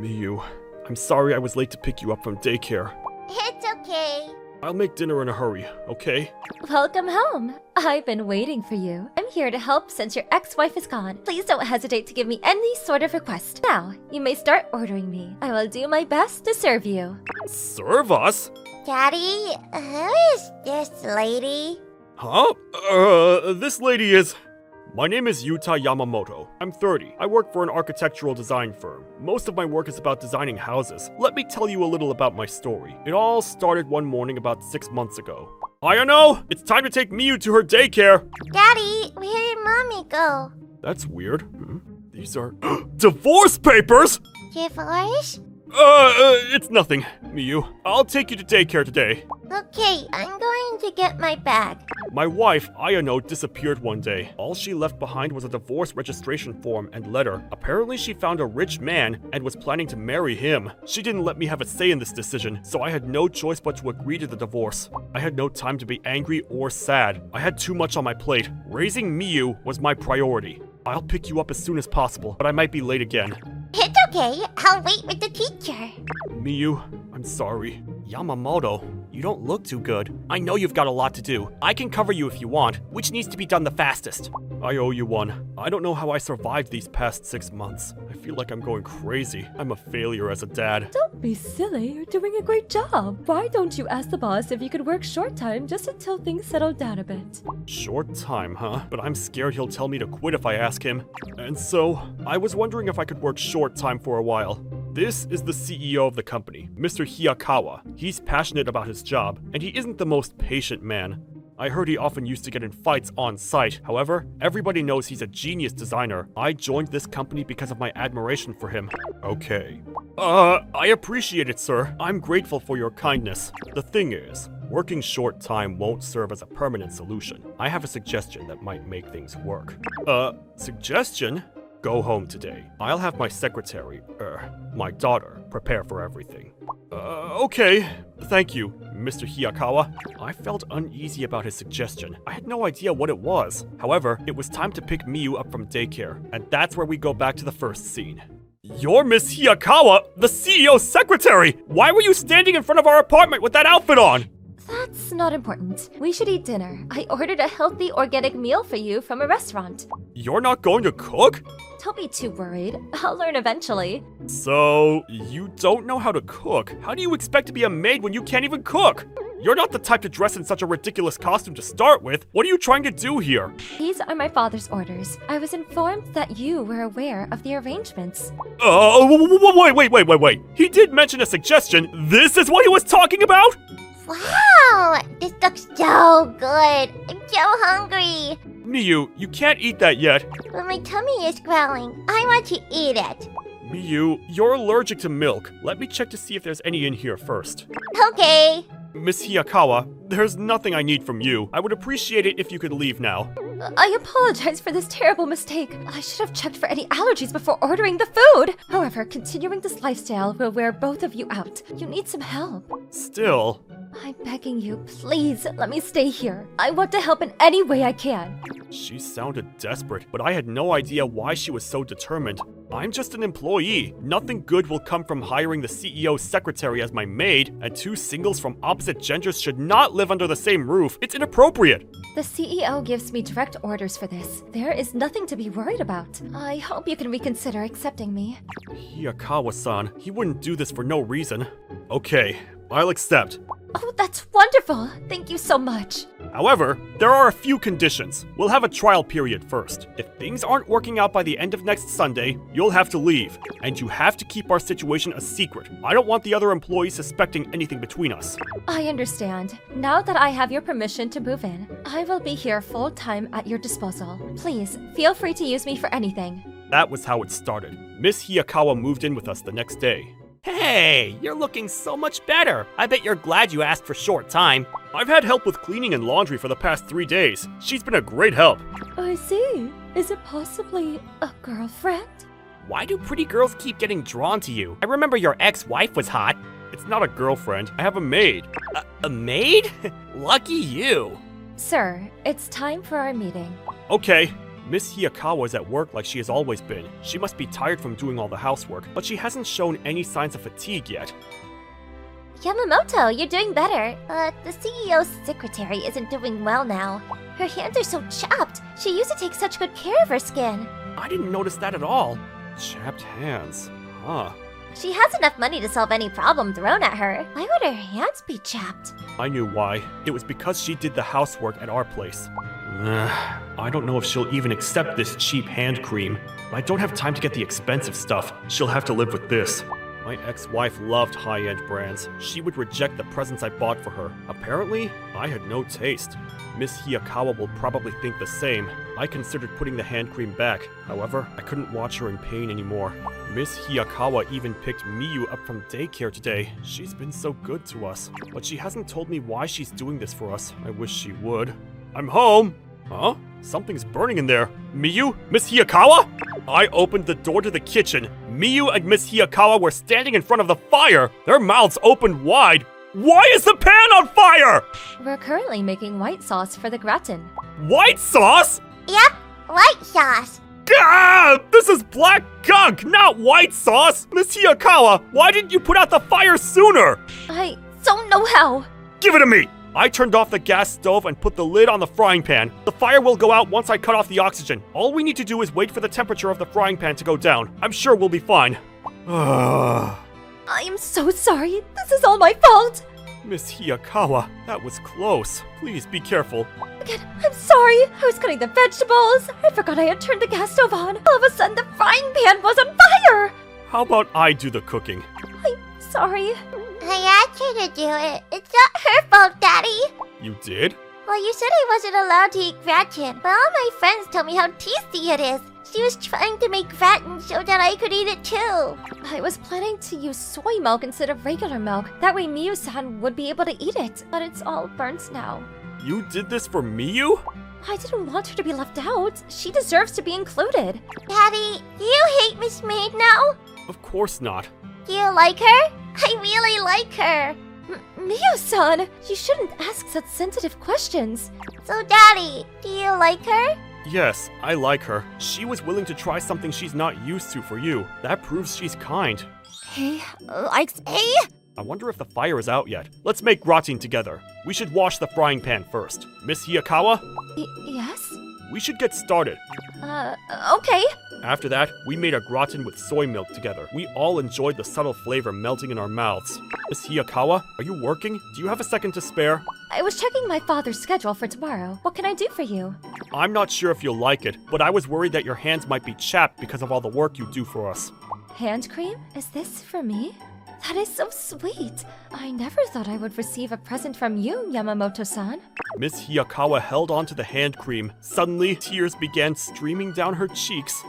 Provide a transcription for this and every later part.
Miyu, I'm sorry I was late to pick you up from daycare. It's okay. I'll make dinner in a hurry, okay? Welcome home. I've been waiting for you. I'm here to help since your ex-wife is gone. Please don't hesitate to give me any sort of request. Now, you may start ordering me. I will do my best to serve you. Serve us? Daddy, who is this lady? Huh? This lady is... My name is Yuta Yamamoto. I'm 30. I work for an architectural design firm. Most of my work is about designing houses. Let me tell you a little about my story. It all started one morning about 6 months ago. Ayano, it's time to take Miyu to her daycare. Daddy, where did Mommy go? That's weird. These are divorce papers? Divorce? It's nothing, Miyu. I'll take you to daycare today. Okay, I'm going to get my bag. My wife, Ayano, disappeared one day. All she left behind was a divorce registration form and letter. Apparently she found a rich man and was planning to marry him. She didn't let me have a say in this decision, so I had no choice but to agree to the divorce. I had no time to be angry or sad. I had too much on my plate. Raising Miyu was my priority. I'll pick you up as soon as possible, but I might be late again. It's okay, I'll wait with the teacher. Miyu, I'm sorry. Yamamoto, you don't look too good. I know you've got a lot to do. I can cover you if you want. Which needs to be done the fastest? I owe you one. I don't know how I survived these past 6 months. I feel like I'm going crazy. I'm a failure as a dad. Don't be silly. You're doing a great job. Why don't you ask the boss if you could work short time just until things settle down a bit? Short time, huh? But I'm scared he'll tell me to quit if I ask him. And so, I was wondering if I could work short time for a while. This is the CEO of the company, Mr. Hiyakawa. He's passionate about his job, and he isn't the most patient man. I heard he often used to get in fights on site. However, everybody knows he's a genius designer. I joined this company because of my admiration for him. Okay. I appreciate it, sir. I'm grateful for your kindness. The thing is, working short time won't serve as a permanent solution. I have a suggestion that might make things work. Suggestion? Go home today. I'll have my secretary, my daughter, prepare for everything. Okay. Thank you, Mr. Hiyakawa. I felt uneasy about his suggestion. I had no idea what it was. However, it was time to pick Miyu up from daycare, and that's where we go back to the first scene. You're Miss Hiyakawa, the CEO's secretary! Why were you standing in front of our apartment with that outfit on? That's not important. We should eat dinner. I ordered a healthy organic meal for you from a restaurant. You're not going to cook? Don't be too worried. I'll learn eventually. So, you don't know how to cook? How do you expect to be a maid when you can't even cook? You're not the type to dress in such a ridiculous costume to start with. What are you trying to do here? These are my father's orders. I was informed that you were aware of the arrangements. Wait. He did mention a suggestion. This is what he was talking about? Wow, this looks so good. I'm so hungry. Miyu, you can't eat that yet. But my tummy is growling. I want to eat it. Miyu, you're allergic to milk. Let me check to see if there's any in here first. Okay. Miss Hiyakawa, there's nothing I need from you. I would appreciate it if you could leave now. I apologize for this terrible mistake. I should have checked for any allergies before ordering the food. However, continuing this lifestyle will wear both of you out. You need some help. Still... I'm begging you, please let me stay here. I want to help in any way I can. She sounded desperate, but I had no idea why she was so determined. I'm just an employee. Nothing good will come from hiring the CEO's secretary as my maid, and two singles from opposite genders should not live under the same roof. It's inappropriate. The CEO gives me direct orders for this. There is nothing to be worried about. I hope you can reconsider accepting me. Hiyakawa-san, he wouldn't do this for no reason. Okay, I'll accept. Oh, that's wonderful. Thank you so much. However, there are a few conditions. We'll have a trial period first. If things aren't working out by the end of next Sunday, you'll have to leave. And you have to keep our situation a secret. I don't want the other employees suspecting anything between us. I understand. Now that I have your permission to move in, I will be here full time at your disposal. Please, feel free to use me for anything. That was how it started. Miss Hiyakawa moved in with us the next day. Hey, you're looking so much better. I bet you're glad you asked for short time. I've had help with cleaning and laundry for the past 3 days. She's been a great help. I see. Is it possibly a girlfriend? Why do pretty girls keep getting drawn to you? I remember your ex-wife was hot. It's not a girlfriend. I have a maid. A maid? Lucky you. Sir, it's time for our meeting. Okay. Miss Hiyakawa is at work like she has always been. She must be tired from doing all the housework, but she hasn't shown any signs of fatigue yet. Yamamoto, you're doing better. The CEO's secretary isn't doing well now. Her hands are so chapped. She used to take such good care of her skin. I didn't notice that at all. Chapped hands. Huh. She has enough money to solve any problem thrown at her. Why would her hands be chapped? I knew why. It was because she did the housework at our place. I don't know if she'll even accept this cheap hand cream. I don't have time to get the expensive stuff. She'll have to live with this. My ex-wife loved high-end brands. She would reject the presents I bought for her. Apparently, I had no taste. Miss Hiyakawa will probably think the same. I considered putting the hand cream back. However, I couldn't watch her in pain anymore. Miss Hiyakawa even picked Miyu up from daycare today. She's been so good to us. But she hasn't told me why she's doing this for us. I wish she would. I'm home! Huh? Something's burning in there. Miyu? Miss Hiyakawa? I opened the door to the kitchen. Miyu and Miss Hiyakawa were standing in front of the fire. Their mouths opened wide. Why is the pan on fire? We're currently making white sauce for the gratin. White sauce? Yep, white sauce. Ah! This is black gunk, not white sauce! Miss Hiyakawa, why didn't you put out the fire sooner? I don't know how. Give it to me! I turned off the gas stove and put the lid on the frying pan. The fire will go out once I cut off the oxygen. All we need to do is wait for the temperature of the frying pan to go down. I'm sure we'll be fine. I am so sorry. This is all my fault. Miss Hiyakawa, that was close. Please be careful. Again, I'm sorry. I was cutting the vegetables. I forgot I had turned the gas stove on. All of a sudden, the frying pan was on fire. How about I do the cooking? I'm sorry. I asked her to do it. It's not her fault, Daddy. You did? Well, you said I wasn't allowed to eat gratin, but all my friends tell me how tasty it is. She was trying to make gratin so that I could eat it too. I was planning to use soy milk instead of regular milk. That way Miyu-san would be able to eat it, but it's all burnt now. You did this for Miyu? I didn't want her to be left out. She deserves to be included. Daddy, do you hate Miss Maid now? Of course not. Do you like her? I really like her. Miyu-san, you shouldn't ask such sensitive questions. So, Daddy, do you like her? Yes, I like her. She was willing to try something she's not used to for you. That proves she's kind. He likes me? I wonder if the fire is out yet. Let's make gratin together. We should wash the frying pan first. Miss Hiyakawa? Yes? We should get started. Okay. After that, we made a gratin with soy milk together. We all enjoyed the subtle flavor melting in our mouths. Miss Hiyakawa, are you working? Do you have a second to spare? I was checking my father's schedule for tomorrow. What can I do for you? I'm not sure if you'll like it, but I was worried that your hands might be chapped because of all the work you do for us. Hand cream? Is this for me? That is so sweet. I never thought I would receive a present from you, Yamamoto-san. Miss Hiyakawa held onto the hand cream. Suddenly, tears began streaming down her cheeks.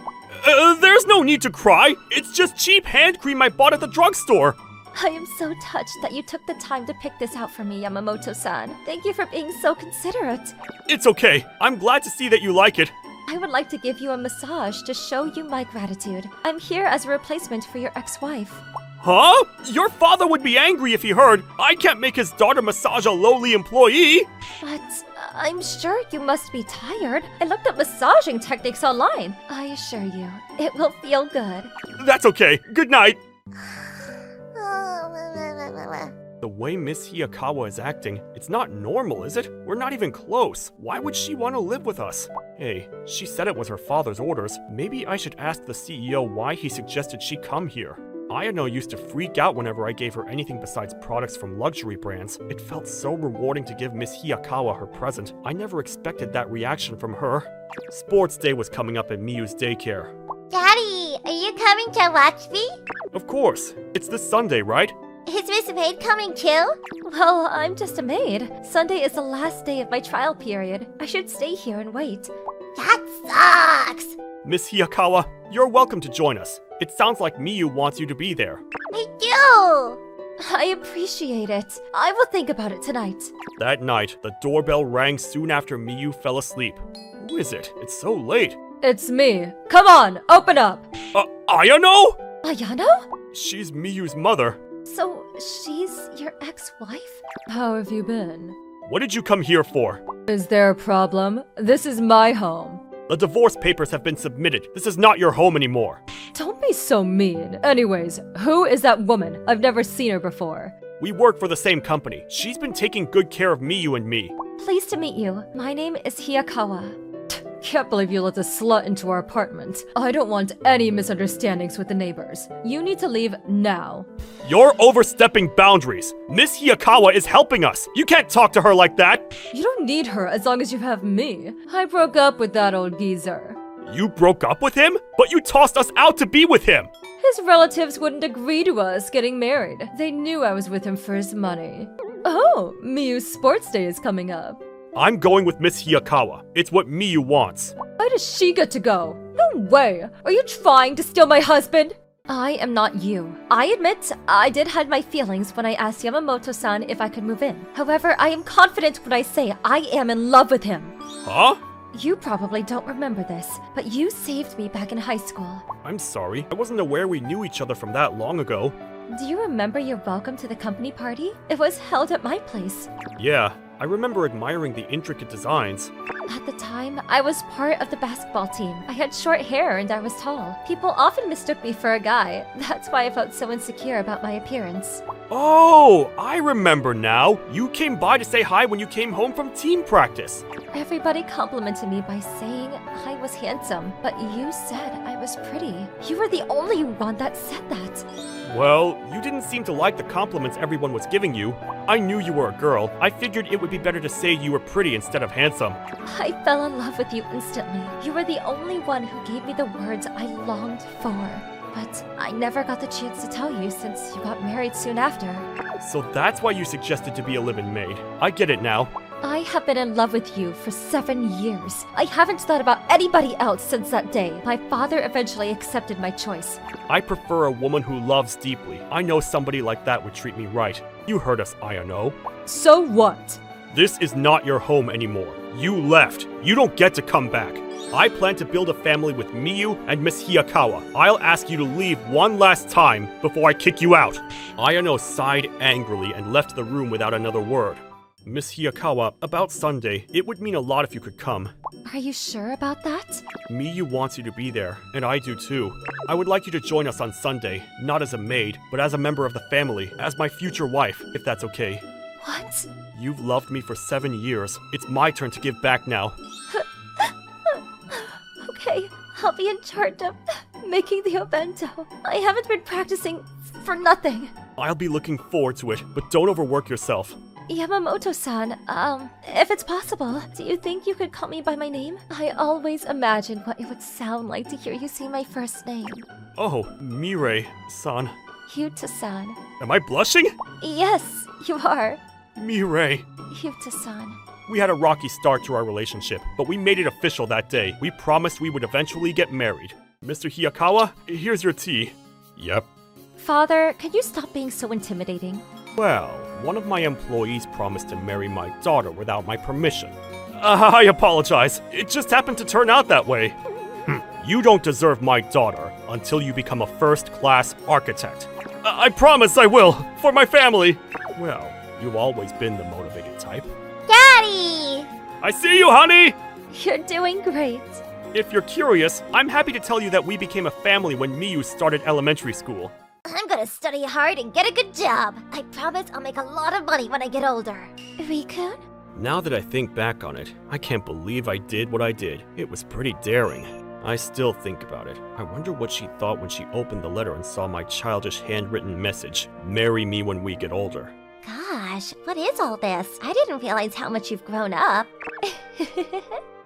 There's no need to cry! It's just cheap hand cream I bought at the drugstore! I am so touched that you took the time to pick this out for me, Yamamoto-san. Thank you for being so considerate. It's okay. I'm glad to see that you like it. I would like to give you a massage to show you my gratitude. I'm here as a replacement for your ex-wife. Huh? Your father would be angry if he heard. I can't make his daughter massage a lowly employee. But I'm sure you must be tired. I looked up massaging techniques online. I assure you, it will feel good. That's okay. Good night. The way Miss Hiyakawa is acting, it's not normal, is it? We're not even close. Why would she want to live with us? Hey, she said it was her father's orders. Maybe I should ask the CEO why he suggested she come here. Ayano used to freak out whenever I gave her anything besides products from luxury brands. It felt so rewarding to give Miss Hiyakawa her present. I never expected that reaction from her. Sports day was coming up at Miyu's daycare. Daddy, are you coming to watch me? Of course. It's this Sunday, right? Is Miss Maid coming too? Well, I'm just a maid. Sunday is the last day of my trial period. I should stay here and wait. That sucks! Miss Hiyakawa, you're welcome to join us. It sounds like Miyu wants you to be there. I do! I appreciate it. I will think about it tonight. That night, the doorbell rang soon after Miyu fell asleep. Who is it? It's so late. It's me. Come on, open up. Ayano? Ayano? She's Miyu's mother. So, she's your ex-wife? How have you been? What did you come here for? Is there a problem? This is my home. The divorce papers have been submitted. This is not your home anymore. Don't be so mean. Anyways, who is that woman? I've never seen her before. We work for the same company. She's been taking good care of Miyu and me. Pleased to meet you. My name is Hiyakawa. Can't believe you let this slut into our apartment. I don't want any misunderstandings with the neighbors. You need to leave now. You're overstepping boundaries. Miss Hiyakawa is helping us. You can't talk to her like that. You don't need her as long as you have me. I broke up with that old geezer. You broke up with him? But you tossed us out to be with him. His relatives wouldn't agree to us getting married. They knew I was with him for his money. Oh, Miyu's sports day is coming up. I'm going with Miss Hiyakawa. It's what Miyu wants. Why does she get to go? No way! Are you trying to steal my husband? I am not you. I admit, I did have my feelings when I asked Yamamoto-san if I could move in. However, I am confident when I say I am in love with him. Huh? You probably don't remember this, but you saved me back in high school. I'm sorry. I wasn't aware we knew each other from that long ago. Do you remember your welcome to the company party? It was held at my place. Yeah, I remember admiring the intricate designs. At the time, I was part of the basketball team. I had short hair and I was tall. People often mistook me for a guy. That's why I felt so insecure about my appearance. Oh, I remember now. You came by to say hi when you came home from team practice. Everybody complimented me by saying I was handsome, but you said I was pretty. You were the only one that said that. Well, you didn't seem to like the compliments everyone was giving you. I knew you were a girl. I figured it would be better to say you were pretty instead of handsome. I fell in love with you instantly. You were the only one who gave me the words I longed for. But I never got the chance to tell you since you got married soon after. So that's why you suggested to be a live-in maid. I get it now. I have been in love with you for 7 years. I haven't thought about anybody else since that day. My father eventually accepted my choice. I prefer a woman who loves deeply. I know somebody like that would treat me right. You heard us, Ayano. So what? This is not your home anymore. You left. You don't get to come back. I plan to build a family with Miyu and Miss Hiyakawa. I'll ask you to leave one last time before I kick you out. Ayano sighed angrily and left the room without another word. Miss Hiyakawa, about Sunday, it would mean a lot if you could come. Are you sure about that? Miyu wants you to be there, and I do too. I would like you to join us on Sunday, not as a maid, but as a member of the family, as my future wife, if that's okay. What? You've loved me for 7 years. It's my turn to give back now. Okay, I'll be in charge of making the obento. I haven't been practicing for nothing. I'll be looking forward to it, but don't overwork yourself. Yamamoto-san, if it's possible, do you think you could call me by my name? I always imagine what it would sound like to hear you say my first name. Oh, Mirei-san. Yuta-san. Am I blushing? Yes, you are. Mirei. Yuta-san. We had a rocky start to our relationship, but we made it official that day. We promised we would eventually get married. Mr. Hiyakawa, here's your tea. Yep. Father, can you stop being so intimidating? Well, one of my employees promised to marry my daughter without my permission. I apologize. It just happened to turn out that way. You don't deserve my daughter until you become a first-class architect. I promise I will, for my family. Well, you've always been the motivated type. Daddy! I see you, honey! You're doing great. If you're curious, I'm happy to tell you that we became a family when Miyu started elementary school. I'm gonna study hard and get a good job. I promise I'll make a lot of money when I get older. Rikun? Now that I think back on it, I can't believe I did what I did. It was pretty daring. I still think about it. I wonder what she thought when she opened the letter and saw my childish handwritten message, "Marry me when we get older." Gosh, what is all this? I didn't realize how much you've grown up.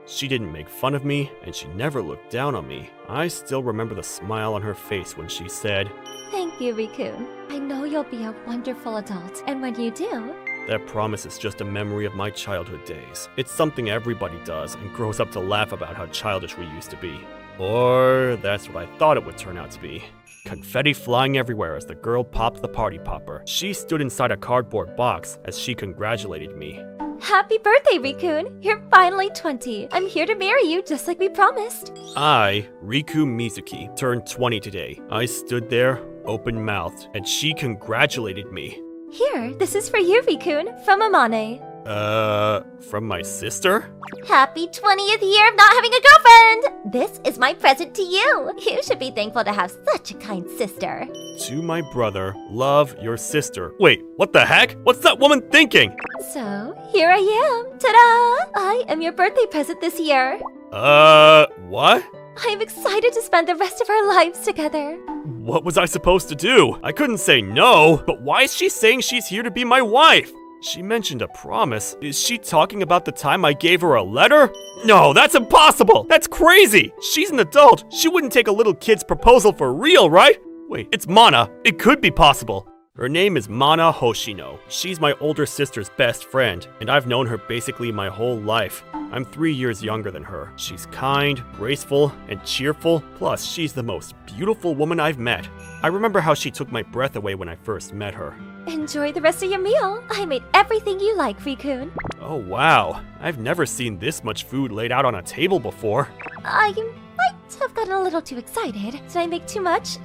She didn't make fun of me, and she never looked down on me. I still remember the smile on her face when she said, Thank you, Rikun. I know you'll be a wonderful adult, and when you do... That promise is just a memory of my childhood days. It's something everybody does and grows up to laugh about how childish we used to be. Or that's what I thought it would turn out to be. Confetti flying everywhere as the girl popped the party popper. She stood inside a cardboard box as she congratulated me. Happy birthday, Rikun! You're finally 20. I'm here to marry you just like we promised. I, Riku Mizuki, turned 20 today. I stood there, open-mouthed, and she congratulated me. Here, this is for you, Rikun, from Amane. From my sister? Happy 20th year of not having a girlfriend! This is my present to you. You should be thankful to have such a kind sister. To my brother, love your sister. Wait, what the heck? What's that woman thinking? So, here I am. Ta-da! I am your birthday present this year. What? I am excited to spend the rest of our lives together. What was I supposed to do? I couldn't say no, but why is she saying she's here to be my wife? She mentioned a promise. Is she talking about the time I gave her a letter? No, that's impossible! That's crazy! She's an adult. She wouldn't take a little kid's proposal for real, right? Wait, it's Mana. It could be possible. Her name is Mana Hoshino. She's my older sister's best friend, and I've known her basically my whole life. I'm 3 years younger than her. She's kind, graceful, and cheerful, plus she's the most beautiful woman I've met. I remember how she took my breath away when I first met her. Enjoy the rest of your meal. I made everything you like, Rikun. Oh wow, I've never seen this much food laid out on a table before. I might have gotten a little too excited. Did I make too much?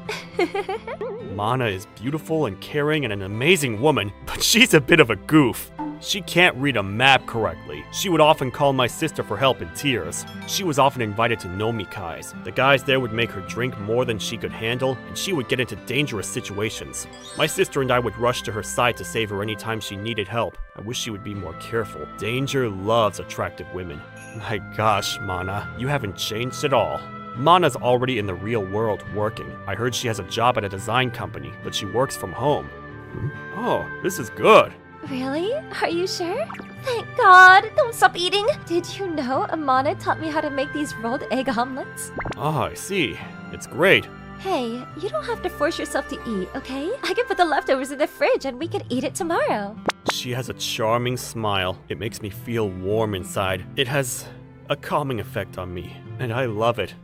Mana is beautiful and caring and an amazing woman, but she's a bit of a goof. She can't read a map correctly. She would often call my sister for help in tears. She was often invited to nomikais. The guys there would make her drink more than she could handle, and she would get into dangerous situations. My sister and I would rush to her side to save her anytime she needed help. I wish she would be more careful. Danger loves attractive women. My gosh, Mana, you haven't changed at all. Mana's already in the real world working. I heard she has a job at a design company, but she works from home. Oh, this is good. Really? Are you sure? Thank God! Don't stop eating! Did you know Amana taught me how to make these rolled egg omelets? Oh, I see. It's great. Hey, you don't have to force yourself to eat, okay? I can put the leftovers in the fridge and we can eat it tomorrow. She has a charming smile. It makes me feel warm inside. It has a calming effect on me, and I love it.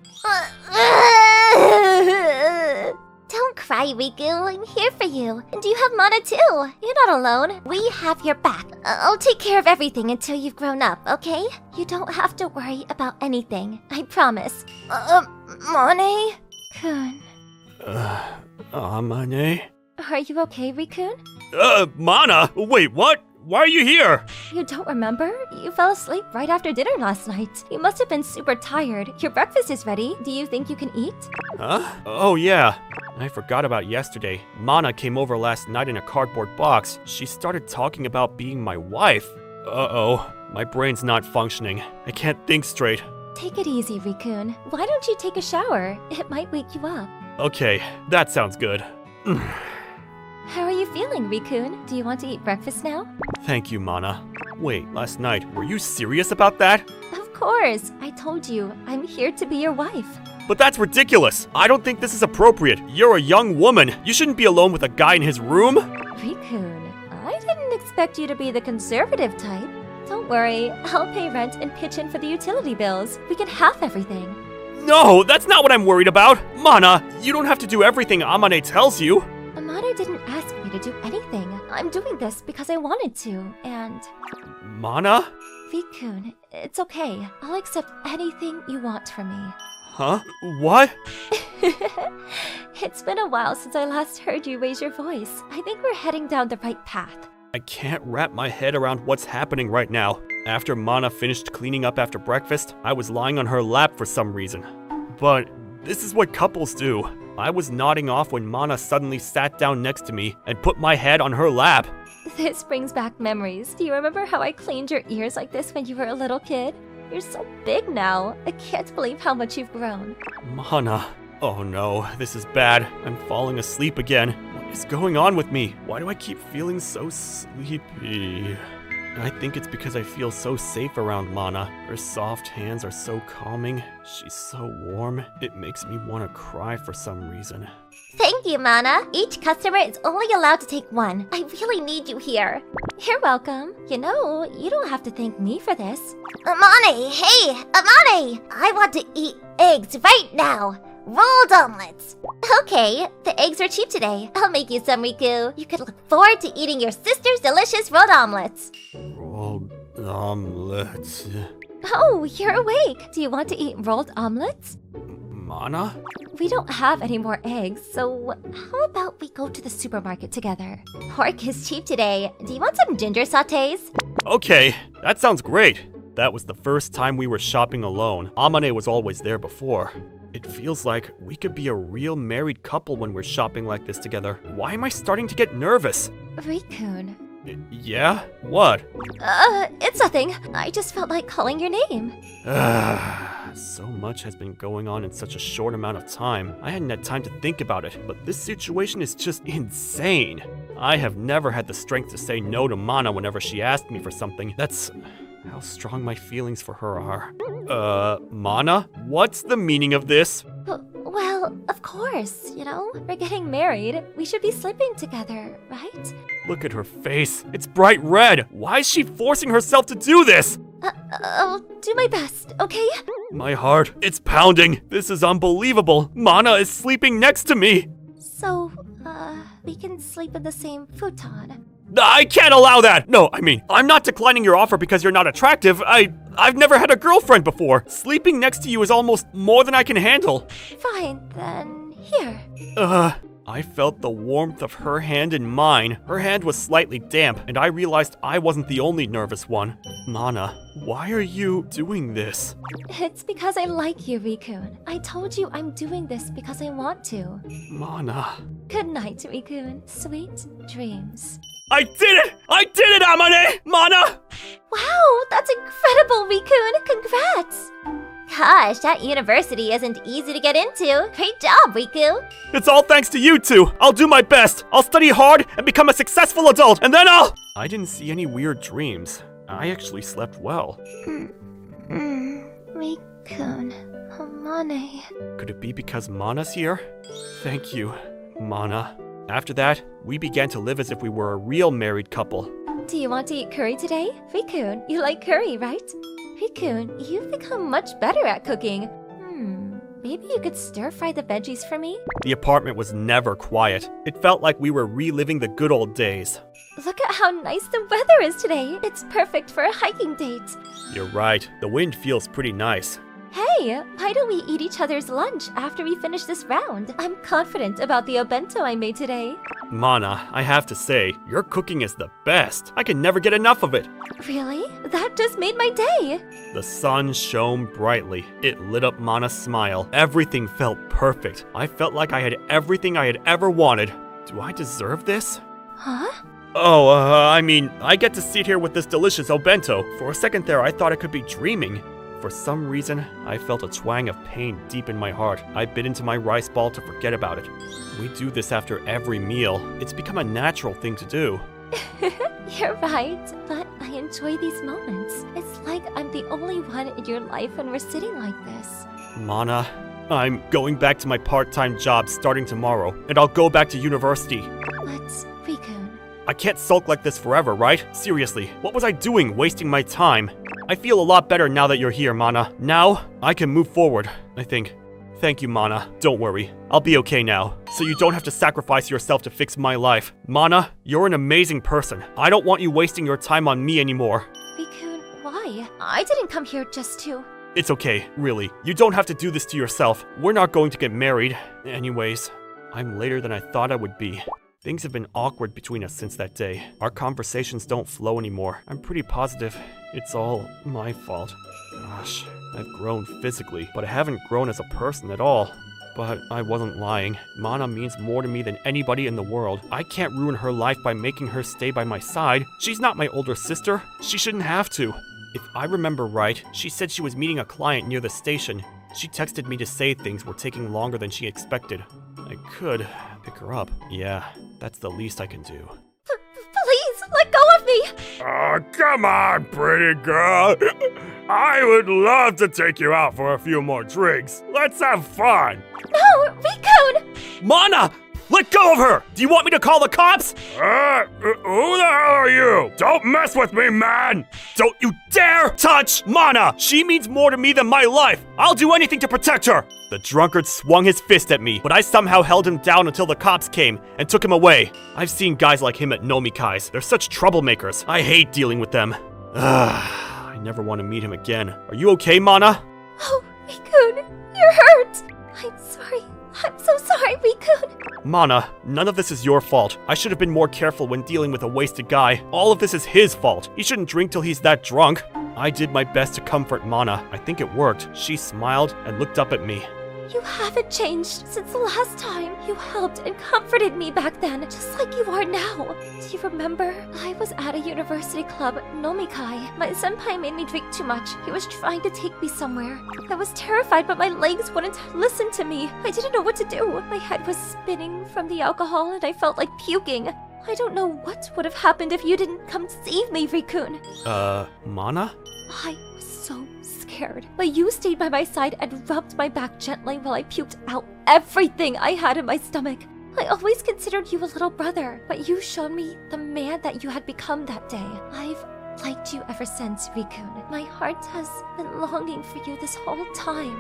Don't cry, Riku. I'm here for you. And you have Mana too. You're not alone. We have your back. I'll take care of everything until you've grown up, okay? You don't have to worry about anything. I promise. Mane-kun. Mane? Are you okay, Rikun? Mana! Wait, what? Why are you here? You don't remember? You fell asleep right after dinner last night. You must have been super tired. Your breakfast is ready. Do you think you can eat? Huh? Oh, yeah. I forgot about yesterday. Mana came over last night in a cardboard box. She started talking about being my wife. Uh-oh. My brain's not functioning. I can't think straight. Take it easy, Rikun. Why don't you take a shower? It might wake you up. Okay, that sounds good. How are you feeling, Rikun? Do you want to eat breakfast now? Thank you, Mana. Wait, last night, were you serious about that? Of course. I told you, I'm here to be your wife. But that's ridiculous. I don't think this is appropriate. You're a young woman. You shouldn't be alone with a guy in his room. Rikun, I didn't expect you to be the conservative type. Don't worry, I'll pay rent and pitch in for the utility bills. We can half everything. No, that's not what I'm worried about. Mana, you don't have to do everything Amane tells you. Amana didn't ask me to do anything. I'm doing this because I wanted to, and... Mana? Rikun, it's okay. I'll accept anything you want from me. Huh? What? It's been a while since I last heard you raise your voice. I think we're heading down the right path. I can't wrap my head around what's happening right now. After Mana finished cleaning up after breakfast, I was lying on her lap for some reason. But this is what couples do. I was nodding off when Mana suddenly sat down next to me and put my head on her lap. This brings back memories. Do you remember how I cleaned your ears like this when you were a little kid? You're so big now. I can't believe how much you've grown. Mana. Oh no, this is bad. I'm falling asleep again. What is going on with me? Why do I keep feeling so sleepy? I think it's because I feel so safe around Mana. Her soft hands are so calming. She's so warm. It makes me want to cry for some reason. Thank you, Mana. Each customer is only allowed to take one. I really need you here. You're welcome. You know, you don't have to thank me for this. Amane, hey, Amane! I want to eat eggs right now. Rolled omelets. Okay, the eggs are cheap today. I'll make you some, Riku. You can look forward to eating your sister's delicious rolled omelets. Rolled omelets. Oh, you're awake. Do you want to eat rolled omelets? Mana? We don't have any more eggs, so how about we go to the supermarket together? Pork is cheap today. Do you want some ginger sautés? Okay, that sounds great. That was the first time we were shopping alone. Amane was always there before. It feels like we could be a real married couple when we're shopping like this together. Why am I starting to get nervous? Rikun. Yeah? What? It's nothing. I just felt like calling your name. So much has been going on in such a short amount of time. I hadn't had time to think about it, but this situation is just insane. I have never had the strength to say no to Mana whenever she asked me for something. That's how strong my feelings for her are. Mana? What's the meaning of this? Well, of course, we're getting married. We should be sleeping together, right? Look at her face. It's bright red. Why is she forcing herself to do this? I'll do my best, okay? My heart, it's pounding. This is unbelievable. Mana is sleeping next to me. So, we can sleep in the same futon. I can't allow that! No, I mean, I'm not declining your offer because you're not attractive. I've never had a girlfriend before. Sleeping next to you is almost more than I can handle. Fine, then here. I felt the warmth of her hand in mine. Her hand was slightly damp, and I realized I wasn't the only nervous one. Mana, why are you doing this? It's because I like you, Rikun. I told you I'm doing this because I want to. Mana. Good night, Rikun. Sweet dreams. I did it! I did it, Amane! Mana! Wow, that's incredible, Rikun! Congrats! Gosh, that university isn't easy to get into. Great job, Riku! It's all thanks to you two! I'll do my best! I'll study hard and become a successful adult, and then I'll— I didn't see any weird dreams. I actually slept well. Rikun, Amane. Could it be because Mana's here? Thank you, Mana. After that, we began to live as if we were a real married couple. Do you want to eat curry today? Rikun, you like curry, right? Rikun, you've become much better at cooking. Maybe you could stir-fry the veggies for me? The apartment was never quiet. It felt like we were reliving the good old days. Look at how nice the weather is today. It's perfect for a hiking date. You're right. The wind feels pretty nice. Hey, why don't we eat each other's lunch after we finish this round? I'm confident about the obento I made today. Mana, I have to say, your cooking is the best. I can never get enough of it. Really? That just made my day. The sun shone brightly. It lit up Mana's smile. Everything felt perfect. I felt like I had everything I had ever wanted. Do I deserve this? Huh? Oh, I mean, I get to sit here with this delicious obento. For a second there, I thought I could be dreaming. For some reason, I felt a twang of pain deep in my heart. I bit into my rice ball to forget about it. We do this after every meal. It's become a natural thing to do. You're right, but I enjoy these moments. It's like I'm the only one in your life when we're sitting like this. Mana, I'm going back to my part-time job starting tomorrow, and I'll go back to university. But, Rikun... I can't sulk like this forever, right? Seriously, what was I doing wasting my time? I feel a lot better now that you're here, Mana. Now, I can move forward, I think. Thank you, Mana. Don't worry. I'll be okay now, so you don't have to sacrifice yourself to fix my life. Mana, you're an amazing person. I don't want you wasting your time on me anymore. Rikun, why? I didn't come here just to... It's okay, really. You don't have to do this to yourself. We're not going to get married. Anyways, I'm later than I thought I would be. Things have been awkward between us since that day. Our conversations don't flow anymore. I'm pretty positive it's all my fault. Gosh, I've grown physically, but I haven't grown as a person at all. But I wasn't lying. Mana means more to me than anybody in the world. I can't ruin her life by making her stay by my side. She's not my older sister. She shouldn't have to. If I remember right, she said she was meeting a client near the station. She texted me to say things were taking longer than she expected. I could pick her up. Yeah, that's the least I can do. Please, let go of me! Oh, come on, pretty girl. I would love to take you out for a few more drinks. Let's have fun. No, Rikun! Mana! Let go of her! Do you want me to call the cops? Who the hell are you? Don't mess with me, man! Don't you dare touch Mana! She means more to me than my life! I'll do anything to protect her! The drunkard swung his fist at me, but I somehow held him down until the cops came and took him away. I've seen guys like him at Nomikai's. They're such troublemakers. I hate dealing with them. I never want to meet him again. Are you okay, Mana? Oh, Rikun, you're hurt! I'm sorry. I'm so sorry, Rikun. Mana, none of this is your fault. I should have been more careful when dealing with a wasted guy. All of this is his fault. He shouldn't drink till he's that drunk. I did my best to comfort Mana. I think it worked. She smiled and looked up at me. You haven't changed since the last time. You helped and comforted me back then, just like you are now. Do you remember? I was at a university club, Nomikai. My senpai made me drink too much. He was trying to take me somewhere. I was terrified, but my legs wouldn't listen to me. I didn't know what to do. My head was spinning from the alcohol, and I felt like puking. I don't know what would have happened if you didn't come save me, Rikun. Mana? I was so scared, but you stayed by my side and rubbed my back gently while I puked out everything I had in my stomach. I always considered you a little brother, but you showed me the man that you had become that day. I've liked you ever since, Rikun. My heart has been longing for you this whole time.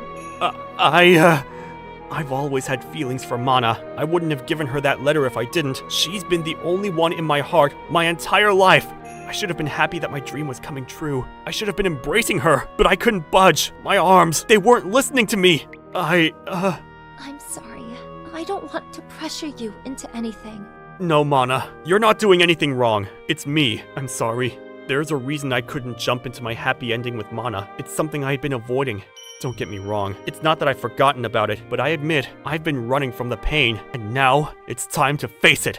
I've always had feelings for Mana. I wouldn't have given her that letter if I didn't. She's been the only one in my heart my entire life. I should have been happy that my dream was coming true. I should have been embracing her, but I couldn't budge. My arms, they weren't listening to me. I'm sorry. I don't want to pressure you into anything. No, Mana. You're not doing anything wrong. It's me. I'm sorry. There's a reason I couldn't jump into my happy ending with Mana. It's something I had been avoiding. Don't get me wrong. It's not that I've forgotten about it, but I admit I've been running from the pain, and now it's time to face it.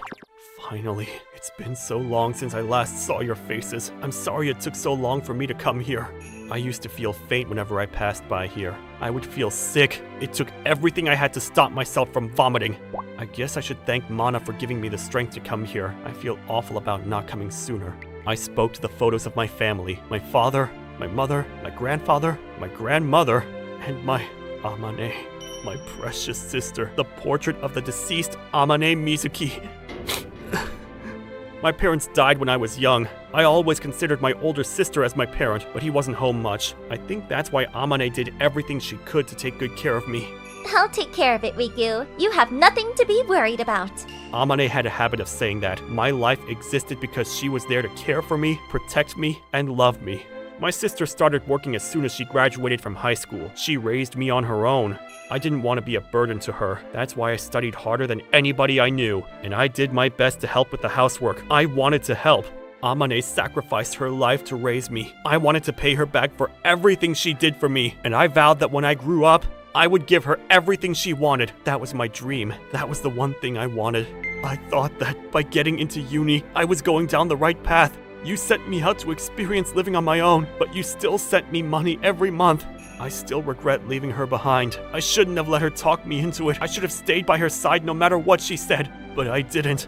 Finally. It's been so long since I last saw your faces. I'm sorry it took so long for me to come here. I used to feel faint whenever I passed by here. I would feel sick. It took everything I had to stop myself from vomiting. I guess I should thank Mana for giving me the strength to come here. I feel awful about not coming sooner. I spoke to the photos of my family. My father, my mother, my grandfather, my grandmother, and my Amane. My precious sister. The portrait of the deceased Amane Mizuki. My parents died when I was young. I always considered my older sister as my parent, but he wasn't home much. I think that's why Amane did everything she could to take good care of me. I'll take care of it, Riku. You have nothing to be worried about. Amane had a habit of saying that. My life existed because she was there to care for me, protect me, and love me. My sister started working as soon as she graduated from high school. She raised me on her own. I didn't want to be a burden to her. That's why I studied harder than anybody I knew, and I did my best to help with the housework. I wanted to help. Amane sacrificed her life to raise me. I wanted to pay her back for everything she did for me, and I vowed that when I grew up, I would give her everything she wanted. That was my dream. That was the one thing I wanted. I thought that by getting into uni, I was going down the right path. You sent me out to experience living on my own, but you still sent me money every month. I still regret leaving her behind. I shouldn't have let her talk me into it. I should have stayed by her side no matter what she said, but I didn't.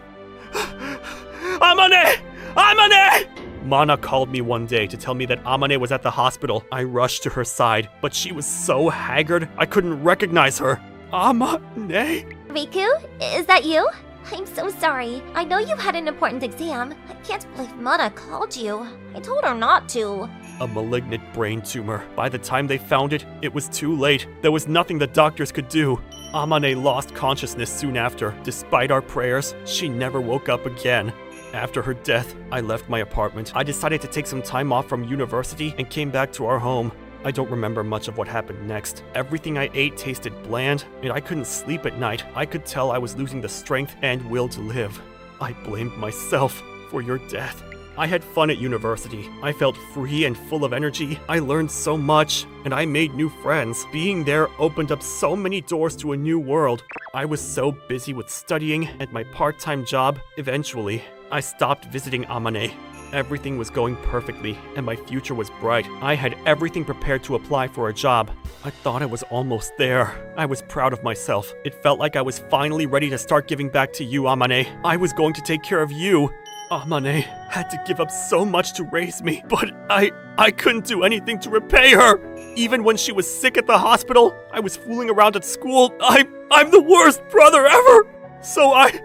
Amane! Amane! Mana called me one day to tell me that Amane was at the hospital. I rushed to her side, but she was so haggard, I couldn't recognize her. Amane? Riku, is that you? I'm so sorry. I know you had an important exam. I can't believe Mana called you. I told her not to. A malignant brain tumor. By the time they found it, it was too late. There was nothing the doctors could do. Amane lost consciousness soon after. Despite our prayers, she never woke up again. After her death, I left my apartment. I decided to take some time off from university and came back to our home. I don't remember much of what happened next. Everything I ate tasted bland, and I couldn't sleep at night. I could tell I was losing the strength and will to live. I blamed myself for your death. I had fun at university. I felt free and full of energy. I learned so much, and I made new friends. Being there opened up so many doors to a new world. I was so busy with studying and my part-time job. Eventually, I stopped visiting Amane. Everything was going perfectly, and my future was bright. I had everything prepared to apply for a job. I thought I was almost there. I was proud of myself. It felt like I was finally ready to start giving back to you, Amane. I was going to take care of you. Amane had to give up so much to raise me, but I couldn't do anything to repay her. Even when she was sick at the hospital, I was fooling around at school. I'm the worst brother ever. So I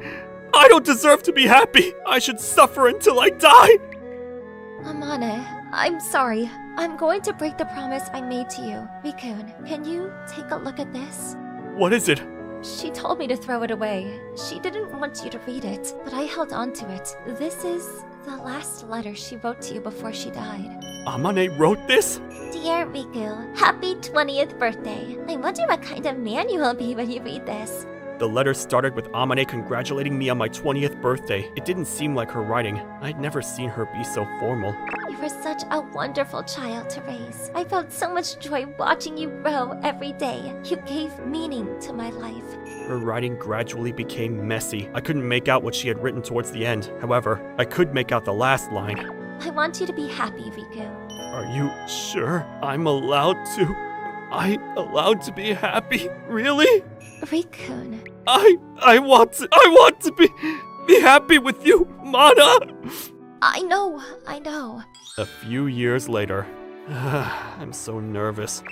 don't deserve to be happy. I should suffer until I die. Amane, I'm sorry. I'm going to break the promise I made to you. Rikun, can you take a look at this? What is it? She told me to throw it away. She didn't want you to read it, but I held on to it. This is the last letter she wrote to you before she died. Amane wrote this? Dear Riku, happy 20th birthday. I wonder what kind of man you will be when you read this. The letter started with Amane congratulating me on my 20th birthday. It didn't seem like her writing. I'd never seen her be so formal. You were such a wonderful child to raise. I felt so much joy watching you grow every day. You gave meaning to my life. Her writing gradually became messy. I couldn't make out what she had written towards the end. However, I could make out the last line. I want you to be happy, Riku. Are you sure I'm allowed to? Allowed to be happy? Really? Rikun. I want to be happy with you, Mana! I know. A few years later. I'm so nervous.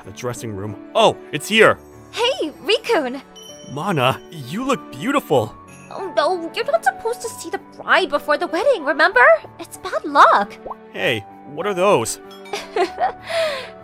The dressing room. Oh, it's here! Hey, Rikun! Mana, you look beautiful. Oh no, you're not supposed to see the bride before the wedding, remember? It's bad luck. Hey, what are those?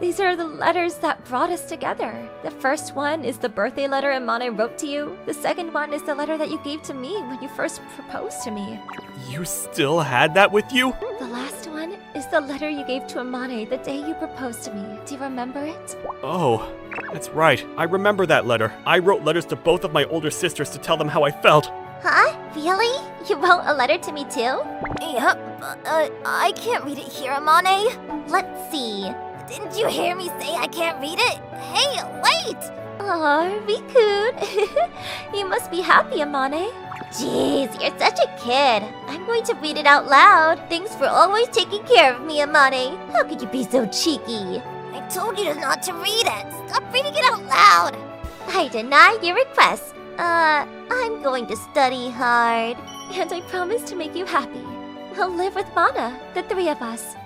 These are the letters that brought us together. The first one is the birthday letter Amane wrote to you. The second one is the letter that you gave to me when you first proposed to me. You still had that with you? The last one is the letter you gave to Amane the day you proposed to me. Do you remember it? Oh, that's right. I remember that letter. I wrote letters to both of my older sisters to tell them how I felt. Huh? Really? You wrote a letter to me too? Yep, I can't read it here, Amane. Let's see. Didn't you hear me say I can't read it? Hey, wait! Aw, Rikun. You must be happy, Amane. Jeez, you're such a kid. I'm going to read it out loud. Thanks for always taking care of me, Amane. How could you be so cheeky? I told you not to read it. Stop reading it out loud. I deny your request. I'm going to study hard. And I promise to make you happy. We'll live with Mana, the three of us.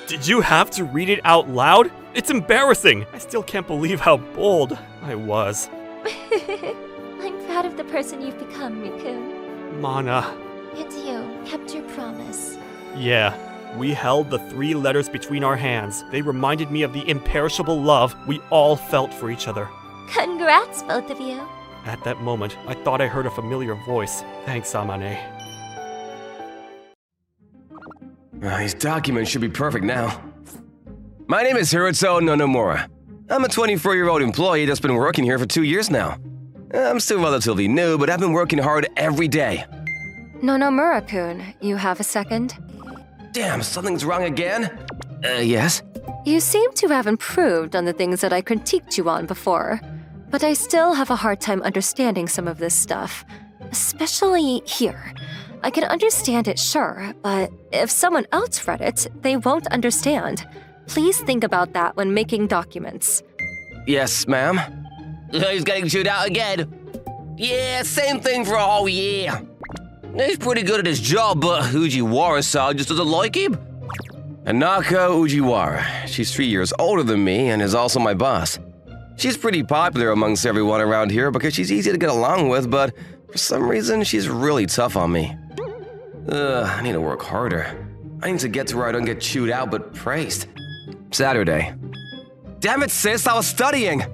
Did you have to read it out loud? It's embarrassing. I still can't believe how bold I was. I'm proud of the person you've become, Rikun. Mana. And you kept your promise. Yeah, we held the 3 letters between our hands. They reminded me of the imperishable love we all felt for each other. Congrats, both of you. At that moment, I thought I heard a familiar voice. Thanks, Amane. These documents should be perfect now. My name is Hirotsu Nonomura. I'm a 24-year-old employee that's been working here for 2 years now. I'm still relatively new, but I've been working hard every day. Nonomura-kun, you have a second? Damn, something's wrong again? Yes? You seem to have improved on the things that I critiqued you on before, but I still have a hard time understanding some of this stuff. Especially here. I can understand it, sure, but if someone else read it, they won't understand. Please think about that when making documents. Yes, ma'am. He's getting chewed out again. Yeah, same thing for a whole year. He's pretty good at his job, but Ujiwara-san just doesn't like him. Anaka Ujiwara. She's 3 years older than me and is also my boss. She's pretty popular amongst everyone around here because she's easy to get along with, but for some reason, she's really tough on me. I need to work harder. I need to get to where I don't get chewed out but praised. Saturday. Damn it, sis, I was studying!